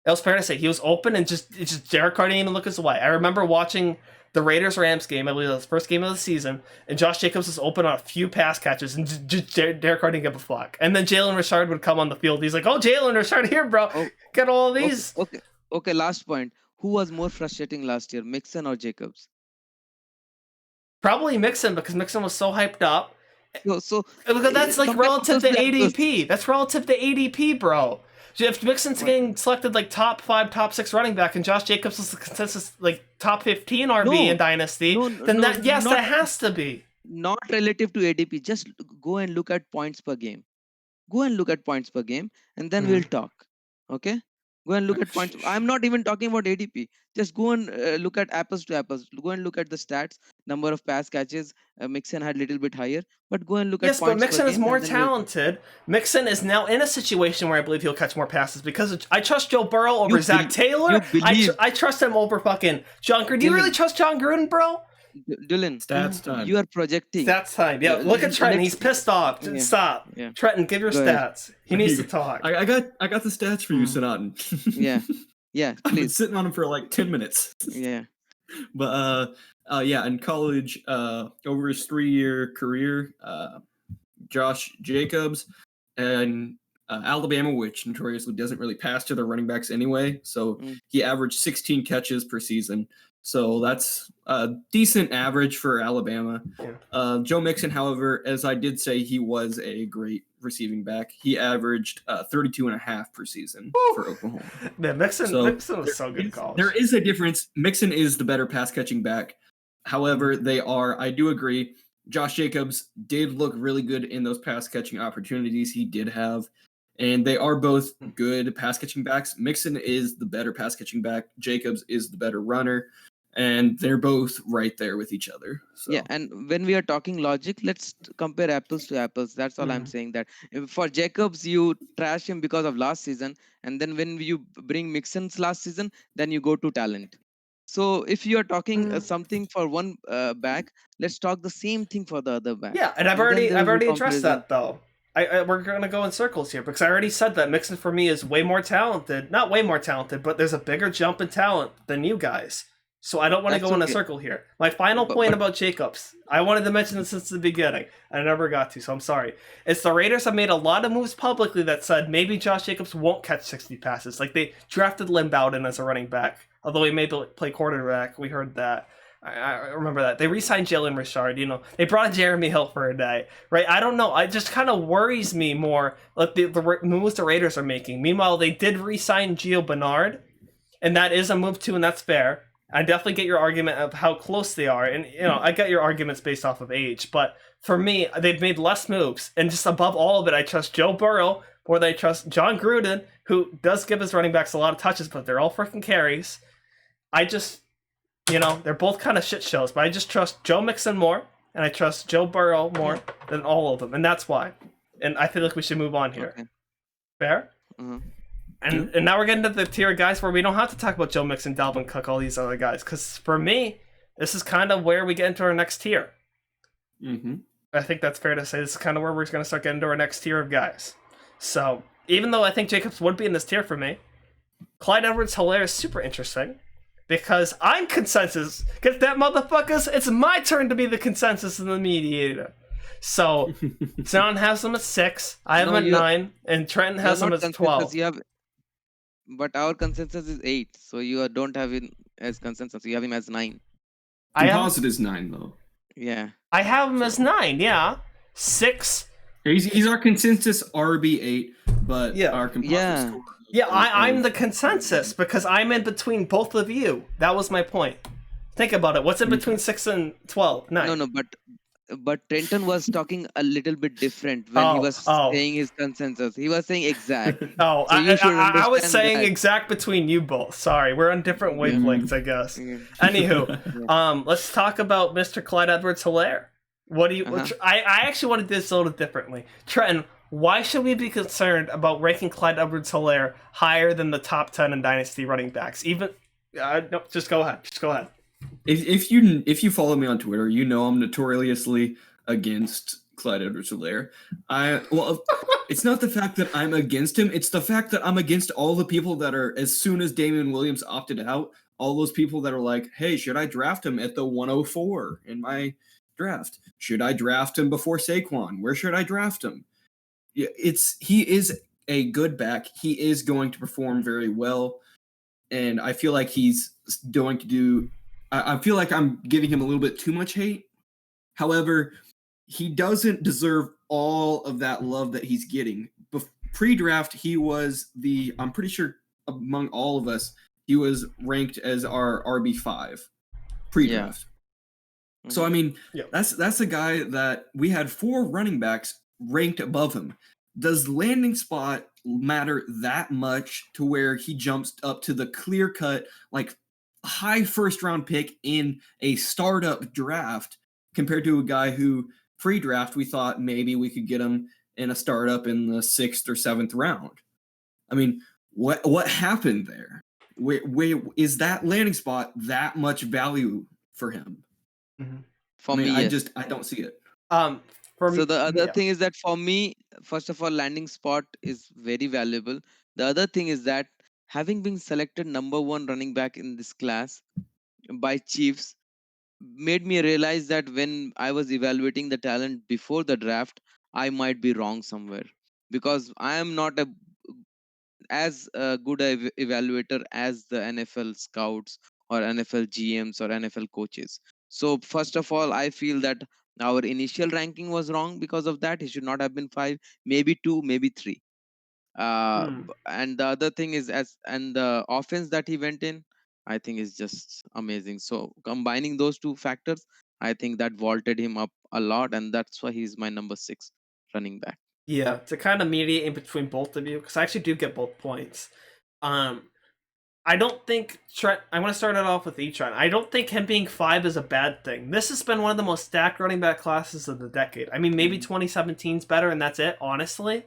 It was fair to say he was open, and just Derek Carr didn't even look his way. I remember watching the Raiders-Rams game. I believe it was the first game of the season, and Josh Jacobs was open on a few pass catches, and just Derek Carr didn't give a fuck. And then Jalen Richard would come on the field. He's like, "Oh, Jalen Richard, here, bro, get all of these." Okay. Last point. Who was more frustrating last year, Mixon or Jacobs? Probably Mixon, because Mixon was so hyped up. So that's like relative to ADP. That's relative to ADP, bro. If Mixon's getting selected like top 5, top 6 running back, and Josh Jacobs is the consensus like top 15 RB in Dynasty, then that has to be. Not relative to ADP. Just go and look at points per game. And then we'll talk. Okay? Go and look at points. I'm not even talking about ADP. Just go and look at apples to apples. Go and look at the stats. Number of pass catches. Mixon had a little bit higher. But go and look at points per game. Yes, but Mixon is more talented. Mixon is now in a situation where I believe he'll catch more passes because I trust Joe Burrow over Zach Taylor. I trust him over fucking John Gruden. Do you really trust John Gruden, bro? Dylan, stats time. You are projecting. Stats time. Yeah, look at Trenton. He's pissed off. Stop. Yeah. Trenton, give your stats. He needs to talk. I got the stats for you, Sanatan. Yeah, I've been sitting on him for like 10 minutes. Yeah. But yeah, in college, over his 3-year career, Josh Jacobs and Alabama, which notoriously doesn't really pass to their running backs anyway, so Mm. he averaged 16 catches per season. So that's a decent average for Alabama. Yeah. Joe Mixon, however, as I did say, he was a great receiving back. He averaged 32 and a half per season for Oklahoma. Man, Mixon was so good in college. There is a difference. Mixon is the better pass catching back. However, I do agree, Josh Jacobs did look really good in those pass catching opportunities he did have. And they are both good pass catching backs. Mixon is the better pass catching back. Jacobs is the better runner. And they're both right there with each other. So. Yeah, and when we are talking logic, let's compare apples to apples. That's all I'm saying. That for Jacobs, you trash him because of last season, and then when you bring Mixon's last season, then you go to talent. So if you are talking something for one back, let's talk the same thing for the other back. Yeah, and I've already addressed that though. We're gonna go in circles here because I already said that Mixon for me is way more talented. Not way more talented, but there's a bigger jump in talent than you guys. So I don't want to go in a circle here. My final point about Jacobs, I wanted to mention this since the beginning, and I never got to, so I'm sorry. It's the Raiders have made a lot of moves publicly that said maybe Josh Jacobs won't catch 60 passes. Like they drafted Lynn Bowden as a running back, although he may play quarterback. We heard that. I remember that. They re-signed Jalen Richard, They brought Jeremy Hill for a day, right? I don't know. It just kind of worries me more like the moves the Raiders are making. Meanwhile, they did re-sign Gio Bernard, and that is a move too, and that's fair. I definitely get your argument of how close they are, and I get your arguments based off of age, but for me, they've made less moves, and just above all of it, I trust Joe Burrow more than I trust John Gruden, who does give his running backs a lot of touches, but they're all freaking carries. I just, they're both kind of shit shows, but I just trust Joe Mixon more, and I trust Joe Burrow more than all of them, and that's why. And I feel like we should move on here. Okay. Fair? Mm-hmm. And now we're getting to the tier of guys where we don't have to talk about Joe Mixon, Dalvin Cook, all these other guys. Because for me, this is kind of where we get into our next tier. Mm-hmm. I think that's fair to say. This is kind of where we're going to start getting into our next tier of guys. So even though I think Jacobs would be in this tier for me, Clyde Edwards-Helaire is super interesting. Because I'm consensus. Get that, motherfuckers? It's my turn to be the consensus and the mediator. So John has him at 6. I have him at 9. And Trenton has him at 12. But our consensus is 8, so you don't have him as consensus. You have him as 9. Composite is 9 though. Yeah. I have him as 9. Yeah, 6. He's our consensus RB8, but our composite score. Yeah, I'm the consensus because I'm in between both of you. That was my point. Think about it. What's in between 6 and 12? 9. No, but Trenton was talking a little bit different when he was saying his consensus. He was saying exact. So I was saying exact between you both. Sorry, we're on different wavelengths, I guess. Anywho, let's talk about Mr. Clyde Edwards-Helaire. What do you? I actually want to do this a little differently. Trenton, why should we be concerned about ranking Clyde Edwards-Helaire higher than the top 10 in Dynasty running backs? Even no, just go ahead. Just go ahead. If you follow me on Twitter, I'm notoriously against Clyde Edwards-Helaire. It's not the fact that I'm against him; it's the fact that I'm against all the people that are. As soon as Damian Williams opted out, all those people that are like, "Hey, should I draft him at the 104 in my draft? Should I draft him before Saquon? Where should I draft him?" He is a good back. He is going to perform very well, and I feel like he's going to do. I feel like I'm giving him a little bit too much hate. However, he doesn't deserve all of that love that he's getting. Pre-draft, he was I'm pretty sure among all of us, he was ranked as our RB5 pre-draft. Yeah. So, I mean, that's a guy that we had 4 running backs ranked above him. Does landing spot matter that much to where he jumps up to the clear-cut, like, high first-round pick in a startup draft compared to a guy who pre-draft we thought maybe we could get him in a startup in the 6th or 7th round? I mean, what happened there? Where is that landing spot that much value for him? Mm-hmm. For me, I don't see it. So the other thing is that for me, first of all, landing spot is very valuable. The other thing is that having been selected number 1 running back in this class, by Chiefs made me realize that when I was evaluating the talent before the draft, I might be wrong somewhere, because I am not as good a evaluator as the NFL scouts or NFL GMs or NFL coaches. So first of all, I feel that our initial ranking was wrong because of that. He should not have been 5, maybe 2, maybe 3. Hmm. And the other thing is, the offense that he went in, I think is just amazing. So combining those two factors, I think that vaulted him up a lot, and that's why he's my number 6 running back. Yeah, to kind of mediate in between both of you, because I actually do get both points. I don't think Trent. I want to start it off with Trent. I don't think him being 5 is a bad thing. This has been one of the most stacked running back classes of the decade. I mean, maybe 2017's better, and that's it. Honestly,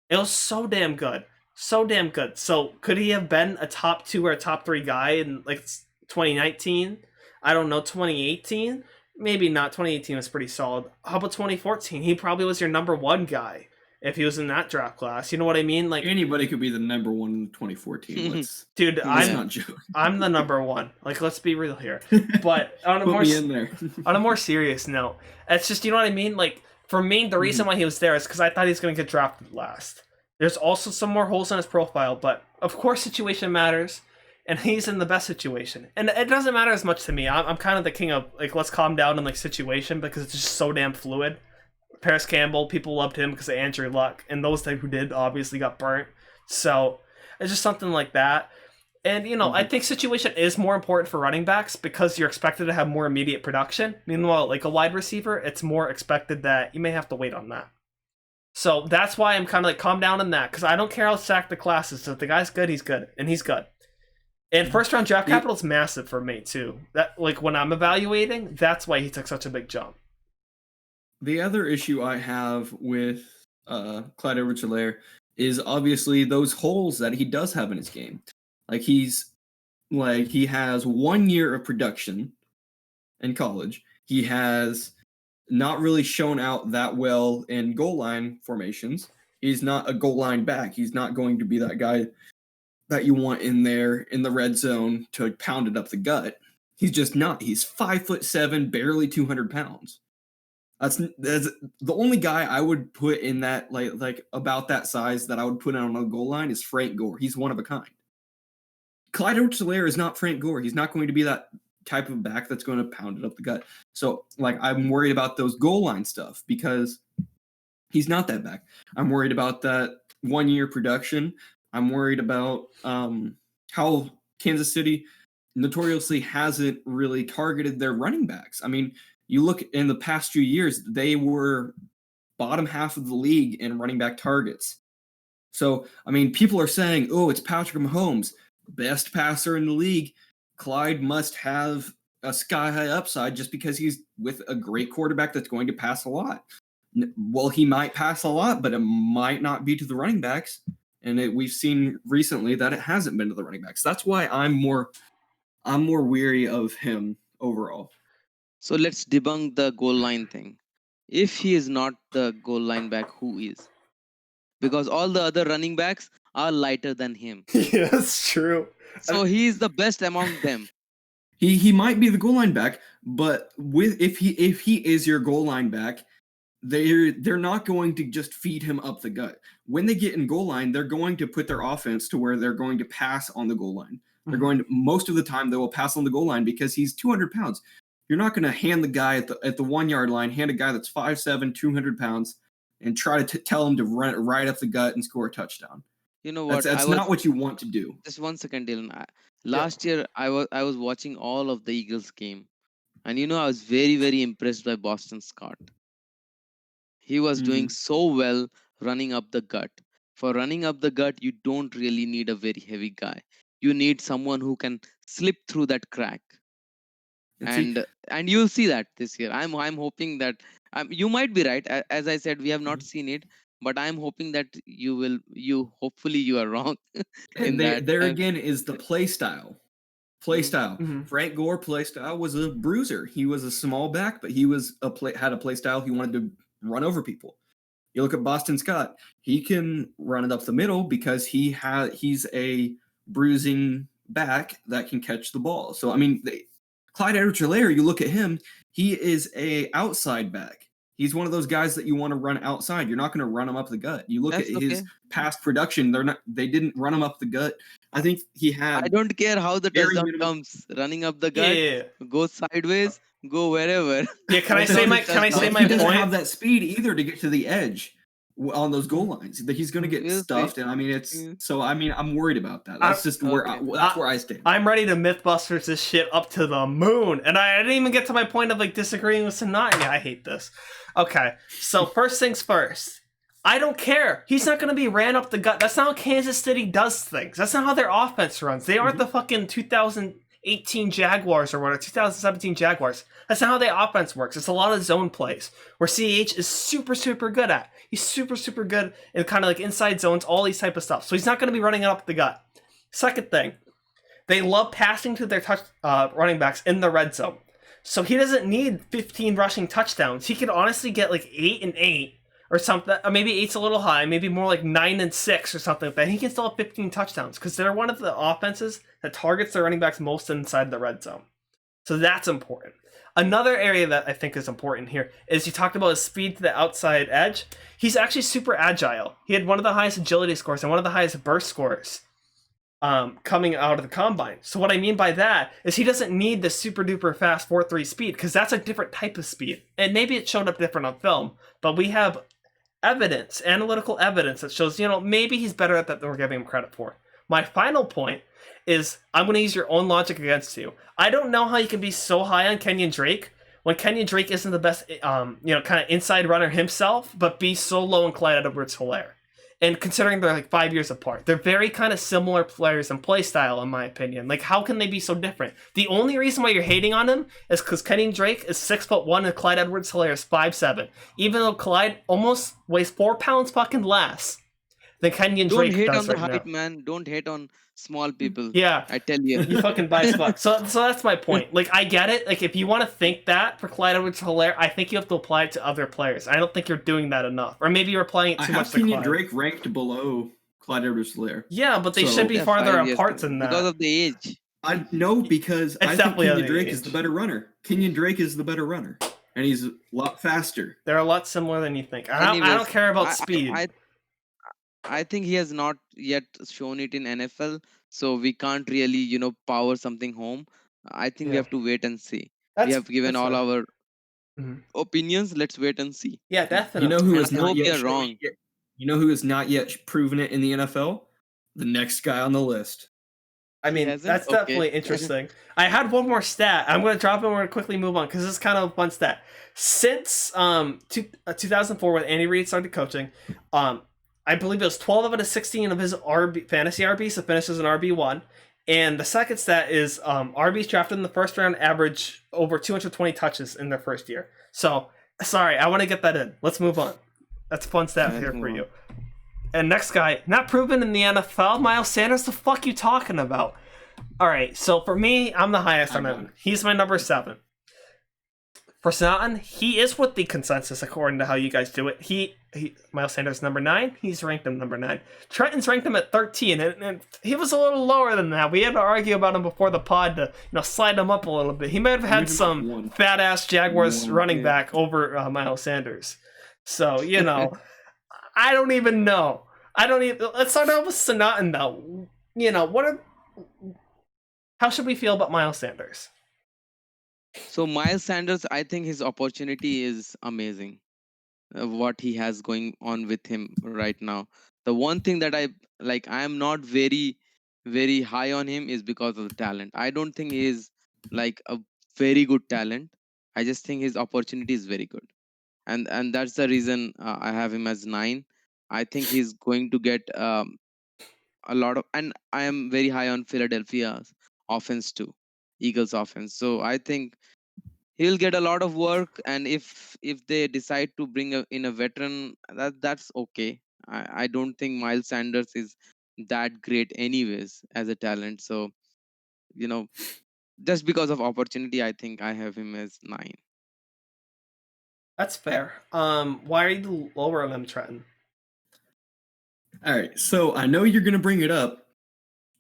it was so damn good, so damn good. So could he have been a top 2 or a top 3 guy in like 2019? I don't know. 2018, maybe not. 2018 was pretty solid. How about 2014? He probably was your number 1 guy if he was in that draft class. You know what I mean? Like Anybody could be the number 1 in 2014. dude, Let's not joke. I'm the number 1. Like, let's be real here. But on a Put more me in there. on a more serious note, it's just, you know what I mean. Like for me, the reason why he was there is because I thought he was going to get drafted last. There's also some more holes in his profile, but of course, situation matters, and he's in the best situation. And it doesn't matter as much to me. I'm kind of the king of like, let's calm down in like situation because it's just so damn fluid. Paris Campbell, people loved him because of Andrew Luck, and those who did obviously got burnt. So it's just something like that. And, you know, I think situation is more important for running backs because you're expected to have more immediate production. Meanwhile, like a wide receiver, it's more expected that you may have to wait on that. So that's why I'm kind of like calm down on that because I don't care how stacked the class is. So if the guy's good, he's good, and he's good. And first round draft capital is massive for me too. That like when I'm evaluating, that's why he took such a big jump. The other issue I have with Clyde Edwards-Helaire is obviously those holes that he does have in his game. Like he has 1 year of production in college. He has not really shown out that well in goal line formations. He's not a goal line back. He's not going to be that guy that you want in there in the red zone to pound it up the gut. He's just not. He's 5'7", barely 200 pounds. That's the only guy I would put in that like about that size that I would put on a goal line is Frank Gore. He's one of a kind. Clyde Edwards-Helaire is not Frank Gore. He's not going to be that type of back that's going to pound it up the gut. So like I'm worried about those goal line stuff because he's not that back. I'm worried about that 1 year production. I'm worried about how Kansas City notoriously hasn't really targeted their running backs. I mean, you look in the past few years, they were bottom half of the league in running back targets. So, I mean, people are saying, oh, it's Patrick Mahomes, best passer in the league. Clyde must have a sky-high upside just because he's with a great quarterback that's going to pass a lot. Well, he might pass a lot, but it might not be to the running backs. And we've seen recently that it hasn't been to the running backs. That's why I'm more weary of him overall. So let's debunk the goal line thing. If he is not the goal line back, who is? Because all the other running backs are lighter than him. Yeah, that's true. So he is the best among them. He might be the goal line back, but if he is your goal line back, they're not going to just feed him up the gut. When they get in goal line, they're going to put their offense to where they're going to pass on the goal line. They're going to, most of the time they will pass on the goal line because he's 200 pounds. You're not going to hand the guy at the 1 yard line, hand a guy that's 5'7", 200 pounds, and try to tell him to run it right up the gut and score a touchdown. You know what? That's not what you want to do. Just 1 second, Dylan. Last year, I was watching all of the Eagles game, and I was very, very impressed by Boston Scott. He was doing so well running up the gut. For running up the gut, you don't really need a very heavy guy. You need someone who can slip through that crack. And you'll see that this year. I'm hoping that you might be right. As I said, we have not seen it, but I'm hoping that you will. Hopefully you are wrong. And there again is the play style. Frank Gore play style was a bruiser. He was a small back, but he was had a play style. He wanted to run over people. You look at Boston Scott. He can run it up the middle because he's a bruising back that can catch the ball. So I mean, Clyde Edwards-Helaire, you look at him, he is a outside back. He's one of those guys that you want to run outside. You're not going to run him up the gut. You look That's at okay. his past production; they didn't run him up the gut. I think he had. I don't care how the very touchdown minimum- comes, running up the gut, Yeah. go sideways, go wherever. Yeah, can I say my He doesn't point? have that speed either to get to the edge on those goal lines. That he's going to get We'll see. stuffed, and I mean it's Yeah. so. I mean, I'm worried about that. That's just where that's where I stand. I'm ready to Mythbusters this shit up to the moon, and I didn't even get to my point of like disagreeing with Sonata. Yeah, I hate this. Okay, so first things first. I don't care. He's not going to be ran up the gut. That's not how Kansas City does things. That's not how their offense runs. They aren't the fucking 2018 Jaguars or whatever, 2017 Jaguars. That's not how their offense works. It's a lot of zone plays where CH is super, super good at. He's super, super good in kind of like inside zones, all these type of stuff. So he's not going to be running it up the gut. Second thing, they love passing to their running backs in the red zone. So he doesn't need 15 rushing touchdowns. He could honestly get like 8 and 8 or something. Or maybe 8's a little high. Maybe more like 9 and 6 or something like that. He can still have 15 touchdowns because they're one of the offenses that targets their running backs most inside the red zone. So that's important. Another area that I think is important here is you talked about his speed to the outside edge. He's actually super agile. He had one of the highest agility scores and one of the highest burst scores coming out of the combine. So what I mean by that is he doesn't need the super duper fast 4.3 speed because that's a different type of speed. And maybe it showed up different on film, but we have evidence, analytical evidence that shows, maybe he's better at that than we're giving him credit for. My final point is I'm going to use your own logic against you. I don't know how you can be so high on Kenyon Drake when Kenyon Drake isn't the best, kind of inside runner himself, but be so low on Clyde Edwards-Helaire. And considering they're like 5 years apart, they're very kind of similar players in play style, in my opinion. Like, how can they be so different? The only reason why you're hating on him is because Kenyon Drake is 6'1" and Clyde Edwards-Helaire is 5'7". Even though Clyde almost weighs 4 pounds fucking less than Kenyon Don't Drake hate does on the right height, now. man. Don't hate on small people. Yeah. I tell you. You fucking biased fuck. So that's my point. Like, I get it. Like, if you want to think that for Clyde Edwards-Helaire, I think you have to apply it to other players. I don't think you're doing that enough. Or maybe you're applying it I too have much to Kenyon Clyde. Drake ranked below Clyde Edwards-Helaire. Yeah, but they So- should be Yeah, farther 5 years apart ago. than that. Because of the age. I know because I think definitely Kenyon the Drake age. is the better runner. Kenyon Drake is the better runner, and he's a lot faster. They're a lot similar than you think. I don't Anyways, care about speed. I think he has not yet shown it in NFL, so we can't really, power something home. I think we Yeah. have to wait and see. That's, We have given that's all fair. our Mhm. opinions. Let's wait and see. Yeah, definitely. You know who And has I not hope yet you're shown wrong. it yet? You know who has not yet proven it in the NFL? The next guy on the list. I mean, hasn't? that's Okay. definitely interesting. I had one more stat. I'm going to drop it and we're going to quickly move on because this is kind of a fun stat. Since 2004 when Andy Reid started coaching, I believe it was 12 out of 16 of his fantasy RBs to finish as an RB1. And the second stat is RBs drafted in the first round average over 220 touches in their first year. So, sorry, I want to get that in. Let's move on. That's a fun stat Let's here for move you. And next guy, not proven in the NFL, Miles Sanders, the fuck you talking about? All right, so for me, I'm the highest on him. He's my number 7. For Sanatin, he is with the consensus according to how you guys do it. He Miles Sanders number 9. He's ranked him number 9. Trenton's ranked him at 13, and he was a little lower than that. We had to argue about him before the pod to slide him up a little bit. He might have had some fat ass Jaguars running back over Miles Sanders. So I don't even know. Let's start out with Sanatin though. How should we feel about Miles Sanders? So Miles Sanders, I think his opportunity is amazing. What he has going on with him right now. The one thing that I am not very, very high on him is because of the talent. I don't think he is like a very good talent. I just think his opportunity is very good, and that's the reason I have him as 9. I think he's going to get a lot of, and I am very high on Philadelphia's offense too, Eagles offense. So I think he'll get a lot of work, and if they decide to bring in a veteran, that's okay. I don't think Miles Sanders is that great anyways as a talent. So just because of opportunity, I think I have him as 9. That's fair. Why are you lower on him, Trenton? All right, so I know you're going to bring it up,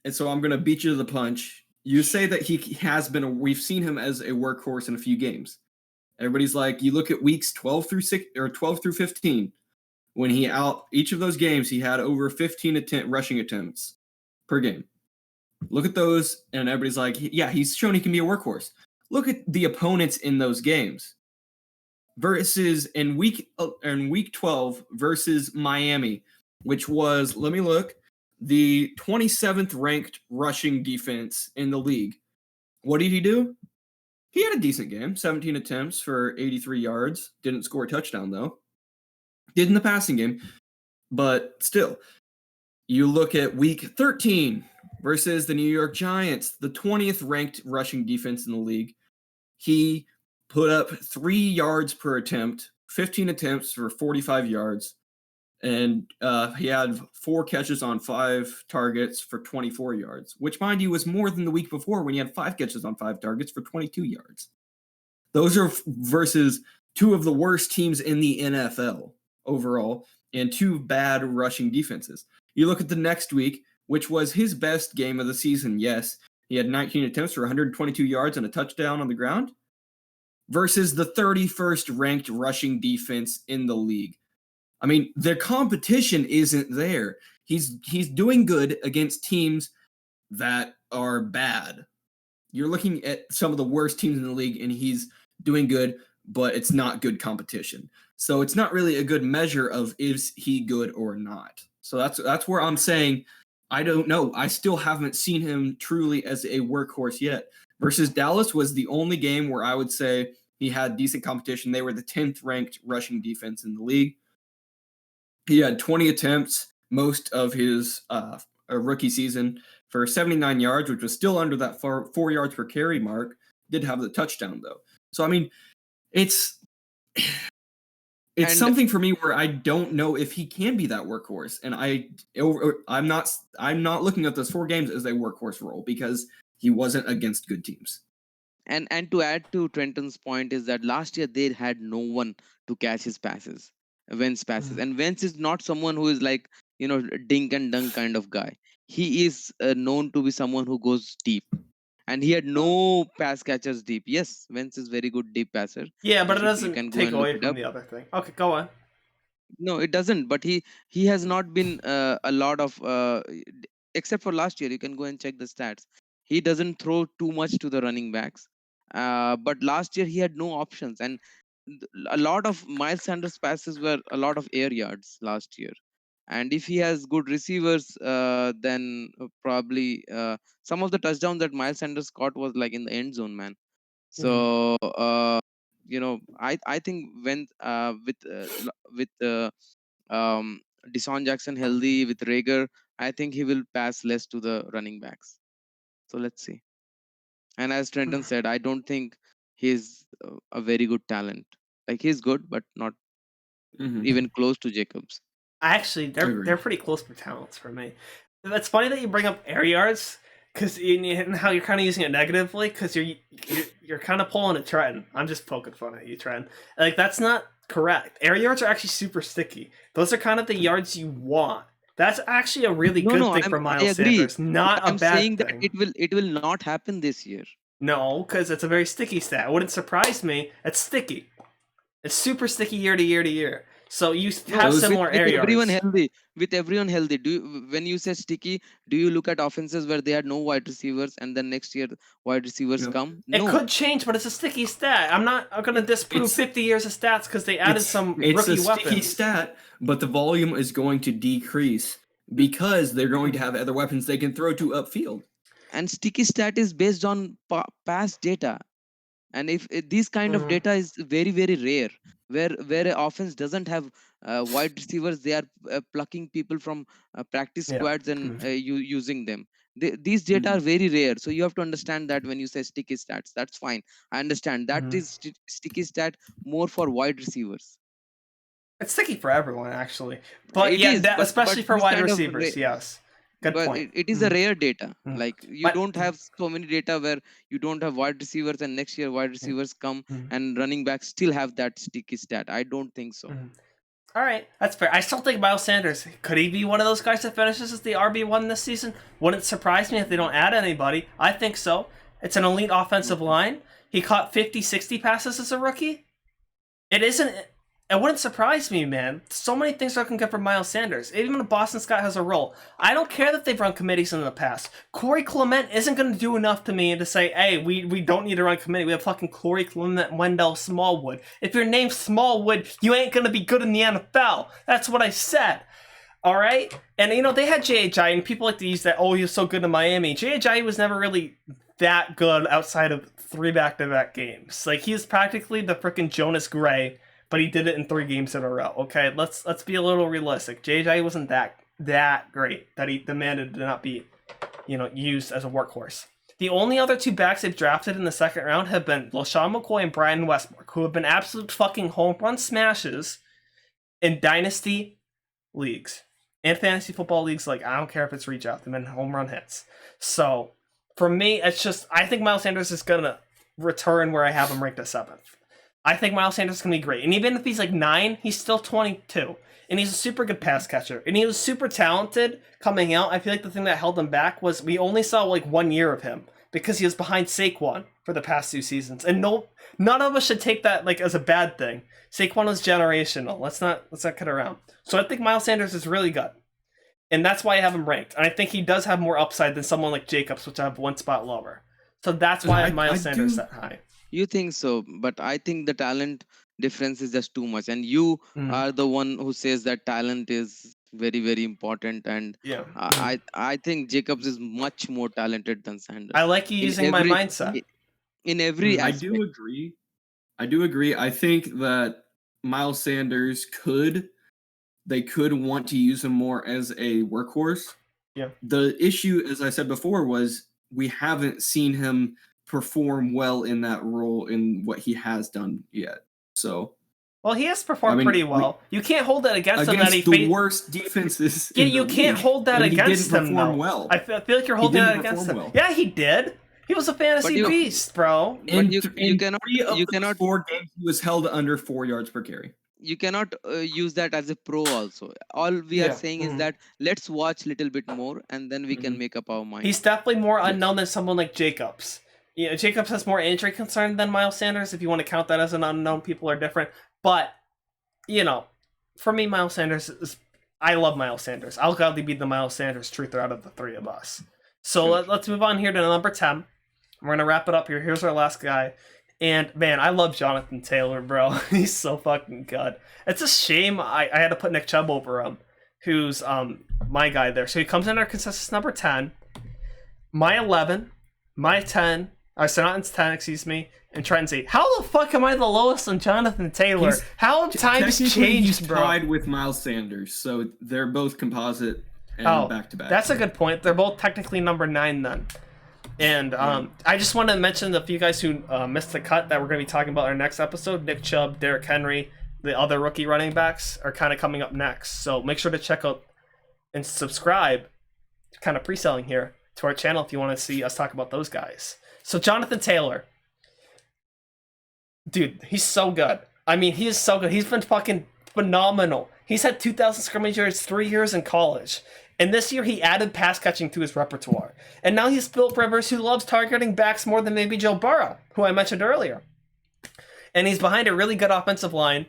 and so I'm going to beat you to the punch. You say that he has been. We've seen him as a workhorse in a few games. Everybody's like, you look at weeks 12 through 6 or 12 through 15. When he out each of those games, he had over 15 rushing attempts per game. Look at those, and everybody's like, yeah, he's shown he can be a workhorse. Look at the opponents in those games. Versus in week 12 versus Miami, which was, let me look, the 27th ranked rushing defense in the league. What did he do? He had a decent game, 17 attempts for 83 yards. Didn't score a touchdown, though. Did in the passing game, but still. You look at week 13 versus the New York Giants, the 20th ranked rushing defense in the league. He put up 3 yards per attempt, 15 attempts for 45 yards, and he had 4 catches on 5 targets for 24 yards, which, mind you, was more than the week before when he had 5 catches on 5 targets for 22 yards. Those are versus 2 of the worst teams in the NFL overall and 2 bad rushing defenses. You look at the next week, which was his best game of the season. Yes, he had 19 attempts for 122 yards and a touchdown on the ground versus the 31st ranked rushing defense in the league. I mean, their competition isn't there. He's doing good against teams that are bad. You're looking at some of the worst teams in the league, and he's doing good, but it's not good competition. So it's not really a good measure of is he good or not. So that's where I'm saying I don't know. I still haven't seen him truly as a workhorse yet. Versus Dallas was the only game where I would say he had decent competition. They were the 10th ranked rushing defense in the league. He had 20 attempts, most of his rookie season, for 79 yards, which was still under that 4 yards per carry mark. Did have the touchdown, though. So, I mean, it's something for me where I don't know if he can be that workhorse. And I'm not looking at those 4 games as a workhorse role because he wasn't against good teams. And to add to Trenton's point is that last year they had no one to catch his passes, Wentz passes. And Wentz is not someone who is like, dink and dunk kind of guy. He is known to be someone who goes deep. And he had no pass catchers deep. Yes, Wentz is very good deep passer. Yeah, but it doesn't take away from the other thing. Okay, go on. No, it doesn't. But he has not been a lot of, except for last year. You can go and check the stats. He doesn't throw too much to the running backs. But last year he had no options, and a lot of Miles Sanders passes were a lot of air yards last year. And if he has good receivers, then probably some of the touchdowns that Miles Sanders caught was like in the end zone, man. So I think when with Deshaun Jackson healthy, with Rager, I think he will pass less to the running backs. So let's see. And as Trenton said, I don't think he's a very good talent. Like, he's good, but not even close to Jacobs. Actually, they're pretty close for talents for me. It's funny that you bring up air yards because how you're kind of using it negatively because you're kind of pulling a trend. I'm just poking fun at you, Trent. Like, that's not correct. Air yards are actually super sticky. Those are kind of the yards you want. That's actually a really good thing for Miles Sanders. Not a bad thing. I'm saying that it will not happen this year. No, because it's a very sticky stat. It wouldn't surprise me. It's sticky. It's super sticky year to year to year. So you have similar air yards. With everyone healthy, when you say sticky, do you look at offenses where they had no wide receivers and then next year wide receivers come? No. It could change, but it's a sticky stat. I'm not going to disprove 50 years of stats because they added some rookie weapons. It's a sticky stat, but the volume is going to decrease because they're going to have other weapons they can throw to upfield. And sticky stat is based on past data. And if this kind of data is very, very rare, where an offense doesn't have wide receivers, they are plucking people from practice squads and using them. These data are very rare. So you have to understand that when you say sticky stats, that's fine. I understand that is sticky stat more for wide receivers. It's sticky for everyone, actually. But especially for wide receivers, yes. Good point. It is a rare data. Like, you don't have so many data where you don't have wide receivers and next year wide receivers come and running backs still have that sticky stat. I don't think so. All right, that's fair. I still think Miles Sanders, could he be one of those guys that finishes as the RB1 this season? Wouldn't surprise me if they don't add anybody. I think so. It's an elite offensive line. He caught 50, 60 passes as a rookie. It wouldn't surprise me, man. So many things are looking good for Miles Sanders. Even if Boston Scott has a role. I don't care that they've run committees in the past. Corey Clement isn't going to do enough to me to say, hey, we don't need to run committee. We have fucking Corey Clement, Wendell Smallwood. If your name's Smallwood, you ain't going to be good in the NFL. That's what I said. All right? And, they had J.H.I., and people like to use that, oh, he was so good in Miami. J.H.I. was never really that good outside of 3 back-to-back games. Like, he's practically the freaking Jonas Gray, but he did it in 3 games in a row. Okay, let's be a little realistic. J.J. wasn't that great that he demanded to not be, used as a workhorse. The only other 2 backs they've drafted in the second round have been LaShawn McCoy and Brian Westbrook, who have been absolute fucking home run smashes in Dynasty leagues and fantasy football leagues. Like, I don't care if it's reach out, they've been home run hits. So for me, it's just, I think Miles Sanders is gonna return where I have him ranked at 7th. I think Miles Sanders is going to be great. And even if he's like 9, he's still 22. And he's a super good pass catcher. And he was super talented coming out. I feel like the thing that held him back was we only saw like 1 year of him because he was behind Saquon for the past 2 seasons. And none of us should take that like as a bad thing. Saquon is generational. Let's not cut around. So I think Miles Sanders is really good. And that's why I have him ranked. And I think he does have more upside than someone like Jacobs, which I have 1 spot lower. So that's why I have Miles Sanders that high. You think so, but I think the talent difference is just too much. And you are the one who says that talent is very, very important. And yeah, I think Jacobs is much more talented than Sanders. I like you using my mindset. In every aspect. I do agree. I think that Miles Sanders they could want to use him more as a workhorse. Yeah. The issue, as I said before, was we haven't seen him perform well in that role in what he has done yet. So, well, he has performed pretty well. You can't hold that against him. That he the worst defenses. Yeah, you can't hold that against him. He didn't perform well. I feel like you're holding that against him. Well. Yeah, he did. He was a fantasy beast, bro. But you cannot 4 games he was held under 4 yards per carry. You cannot use that as a pro also. All we are saying is that let's watch a little bit more and then we can make up our mind. He's definitely more unknown than someone like Jacobs. Jacobs has more injury concern than Miles Sanders. If you want to count that as an unknown, people are different. But, for me, Miles Sanders I love Miles Sanders. I'll gladly be the Miles Sanders truther out of the 3 of us. So let's move on here to number 10. We're going to wrap it up here. Here's our last guy. And, man, I love Jonathan Taylor, bro. He's so fucking good. It's a shame I had to put Nick Chubb over him, who's my guy there. So he comes in our consensus number 10. My 11. My 10. Sonat's 10, excuse me. And Trenton's 8. How the fuck am I the lowest on Jonathan Taylor? How have times changed, bro? Tied with Miles Sanders. So they're both composite and back-to-back. That's a good point. They're both technically number 9 then. And I just want to mention the few guys who missed the cut that we're going to be talking about in our next episode. Nick Chubb, Derrick Henry, the other rookie running backs are kind of coming up next. So make sure to check out and subscribe, kind of pre-selling here, to our channel if you want to see us talk about those guys. So Jonathan Taylor. Dude, he's so good. I mean, he is so good. He's been fucking phenomenal. He's had 2,000 scrimmage yards 3 years in college. And this year he added pass catching to his repertoire. And now he's Philip Rivers, who loves targeting backs more than maybe Joe Burrow, who I mentioned earlier. And he's behind a really good offensive line.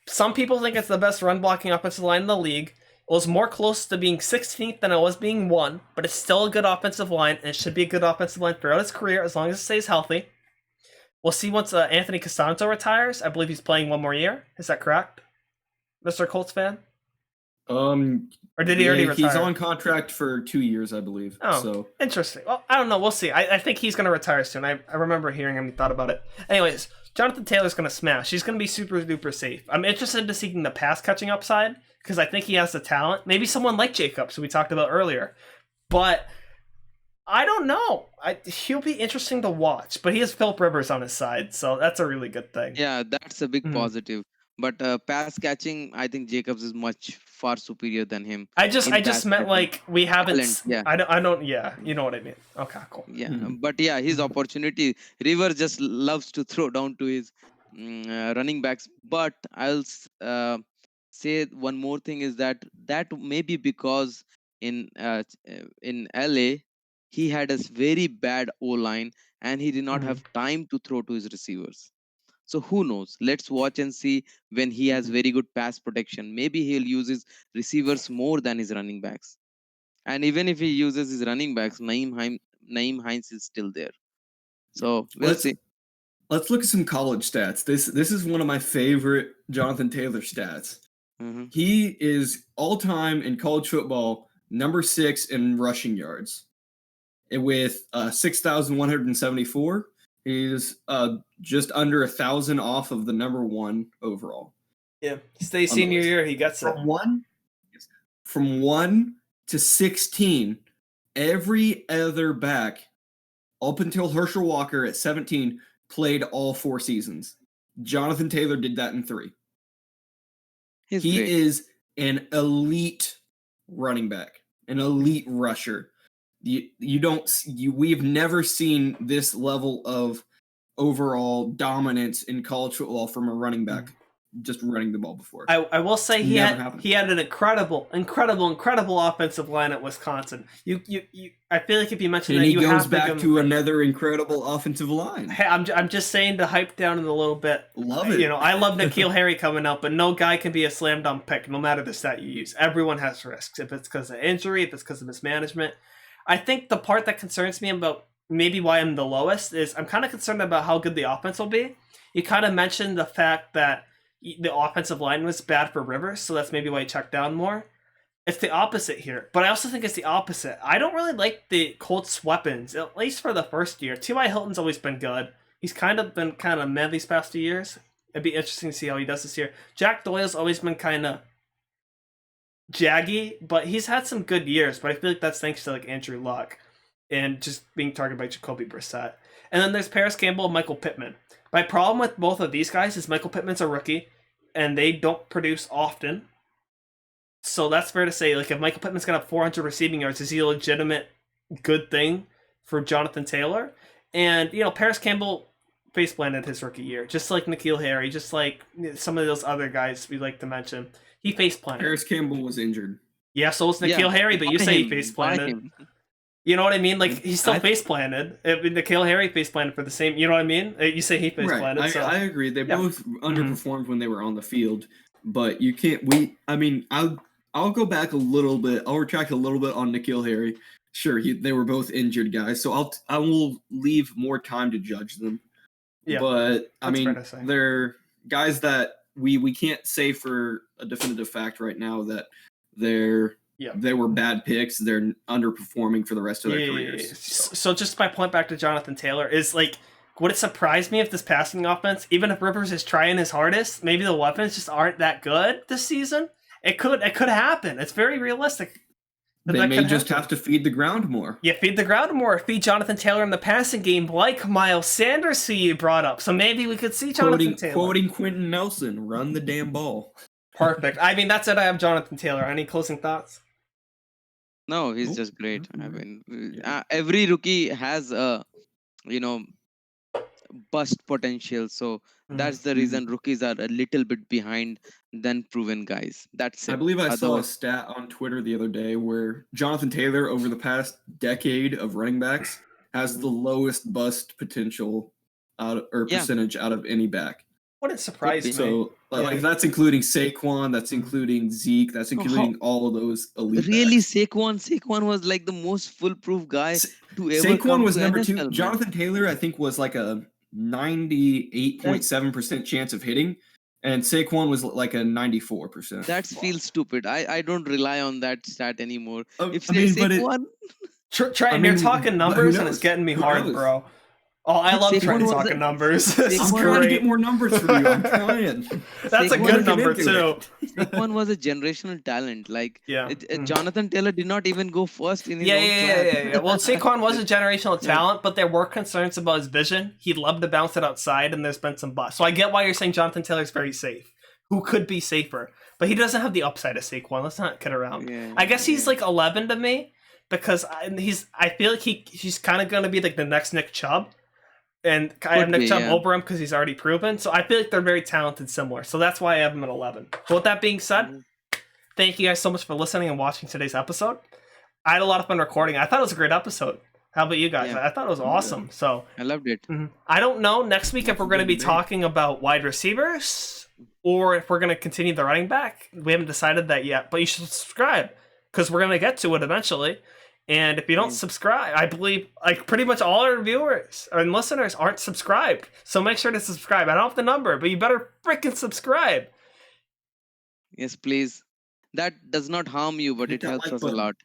Some people think it's the best run blocking offensive line in the league. It was more close to being 16th than it was being 1, but it's still a good offensive line, and it should be a good offensive line throughout his career as long as it stays healthy. We'll see once Anthony Costanzo retires. I believe he's playing 1 more year. Is that correct, Mr. Colts fan? Or did he already retire? He's on contract for 2 years, I believe. Oh, so interesting. Well, I don't know. We'll see. I think he's going to retire soon. I remember hearing him. He thought about it. Anyways, Jonathan Taylor's going to smash. He's going to be super duper safe. I'm interested in seeing the pass catching upside because I think he has the talent. Maybe someone like Jacobs, who we talked about earlier. But I don't know. He'll be interesting to watch. But he has Philip Rivers on his side, so that's a really good thing. Yeah, that's a big positive. But pass catching, I think Jacobs is much far superior than him. I just meant like we haven't. Talent, yeah. I don't. Yeah, you know what I mean. Okay, cool. Yeah, but yeah, his opportunity. Rivers just loves to throw down to his running backs. But say one more thing is that maybe because in LA he had a very bad O line and he did not have time to throw to his receivers. So who knows? Let's watch and see when he has very good pass protection. Maybe he'll use his receivers more than his running backs. And even if he uses his running backs, Naeem Hines is still there. So we'll see. Let's look at some college stats. This is one of my favorite Jonathan Taylor stats. He is all-time in college football number 6 in rushing yards. And with 6,174, he's just under 1,000 off of the number 1 overall. Yeah, stay senior year, he gets it. From 1 to 16, every other back up until Herschel Walker at 17 played all 4 seasons. Jonathan Taylor did that in 3. He is an elite running back, an elite rusher. We've never seen this level of overall dominance in college football from a running back just running the ball before. I will say he had an incredible offensive line at Wisconsin. I feel like if you mentioned and that, he goes back to another incredible offensive line. Hey, I'm just saying to hype down in a little bit. Love it. You know, I love N'Keal Harry coming out, but no guy can be a slam dunk pick, no matter the stat you use. Everyone has risks. If it's because of injury, if it's because of mismanagement. I think the part that concerns me about maybe why I'm the lowest is I'm kind of concerned about how good the offense will be. You kind of mentioned the fact that the offensive line was bad for Rivers, so that's maybe why he checked down more. It's the opposite here, but I also think it's the opposite. I don't really like the Colts' weapons, at least for the first year. T.Y. Hilton's always been good. He's been kind of meh these past 2 years. It'd be interesting to see how he does this year. Jack Doyle's always been kind of jaggy, but he's had some good years, but I feel like that's thanks to like Andrew Luck and just being targeted by Jacoby Brissett. And then there's Paris Campbell and Michael Pittman. My problem with both of these guys is Michael Pittman's a rookie, and they don't produce often. So that's fair to say. Like, if Michael Pittman's going to have 400 receiving yards, is he a legitimate good thing for Jonathan Taylor? And, you know, Paris Campbell face-planted his rookie year, just like N'Keal Harry, just like some of those other guys we like to mention. He face-planted. Paris Campbell was injured. Yeah, so was N'Keal Harry, but you say he face-planted. You know what I mean? Like, he's still face-planted. N'Keal Harry face-planted for the same... You know what I mean? You say he face-planted. Right. I agree. They both underperformed when they were on the field. But you can't... I'll go back a little bit. I'll retract a little bit on N'Keal Harry. Sure, they were both injured guys. So I will leave more time to judge them. Yeah, but, I mean, they're guys that we can't say for a definitive fact right now that they were bad picks. They're underperforming for the rest of their careers. So just my point back to Jonathan Taylor is like, would it surprise me if this passing offense, even if Rivers is trying his hardest, maybe the weapons just aren't that good this season? It could happen. It's very realistic. They may just have to feed the ground more. Yeah, feed the ground more. Feed Jonathan Taylor in the passing game like Miles Sanders, who you brought up. So maybe we could see Jonathan Taylor. Quoting Quentin Nelson, run the damn ball. Perfect. I mean, that's it. I have Jonathan Taylor. Any closing thoughts? No, he's just great. I mean, every rookie has a, bust potential. So that's the reason rookies are a little bit behind than proven guys. That's it. I believe I saw a stat on Twitter the other day where Jonathan Taylor, over the past decade of running backs, has the lowest bust potential percentage out of any back. Wouldn't surprise me. So, that's including Saquon, that's including Zeke, that's including all of those elite Really, backs. Saquon was like the most foolproof guy to ever Saquon was to number NFL, 2. man. Jonathan Taylor, I think, was like a 98.7% chance of hitting, and Saquon was like a 94%. That feels stupid. I don't rely on that stat anymore. If Saquon... You're talking numbers, and it's getting me hard, bro. Oh, I love Trent talking numbers. I'm trying to get more numbers from you. I'm trying. That's a good number, too. Saquon was a generational talent. Jonathan Taylor did not even go first in his own class. Well, Saquon was a generational talent, but there were concerns about his vision. He'd love to bounce it outside, and there's been some busts. So I get why you're saying Jonathan Taylor's very safe. Who could be safer? But he doesn't have the upside of Saquon. Let's not kid around. I guess he's like 11 to me, because I feel like he's kind of going to be like the next Nick Chubb. And I have Could Nick be, Chubb yeah. over him because he's already proven. So I feel like they're very talented, similar. So that's why I have him at 11. But with that being said, Mhm. thank you guys so much for listening and watching today's episode. I had a lot of fun recording. I thought it was a great episode. How about you guys? Yeah. I thought it was awesome. So I loved it. I don't know next week if we're going to be Debate. talking about wide receivers or if we're going to continue the running back. We haven't decided that yet, but you should subscribe because we're going to get to it eventually. And if you don't subscribe, I believe like pretty much all our viewers and listeners aren't subscribed. So make sure to subscribe. I don't have the number, but you better freaking subscribe. Yes, please. That does not harm you, but Hit it that helps like us a button. lot.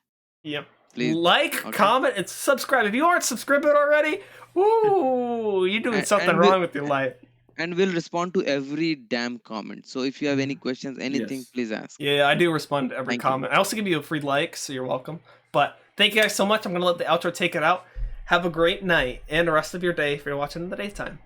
Yep. Please. Like, Okay. comment, and subscribe. If you aren't subscribed already, woo, you're doing And- something and wrong with your life. And we'll respond to every damn comment. So if you have any questions, anything, Yes. please ask. Yeah, I do respond to every Thank you. comment. I also give you a free like, so you're welcome. But thank you guys so much. I'm going to let the outro take it out. Have a great night and the rest of your day if you're watching in the daytime.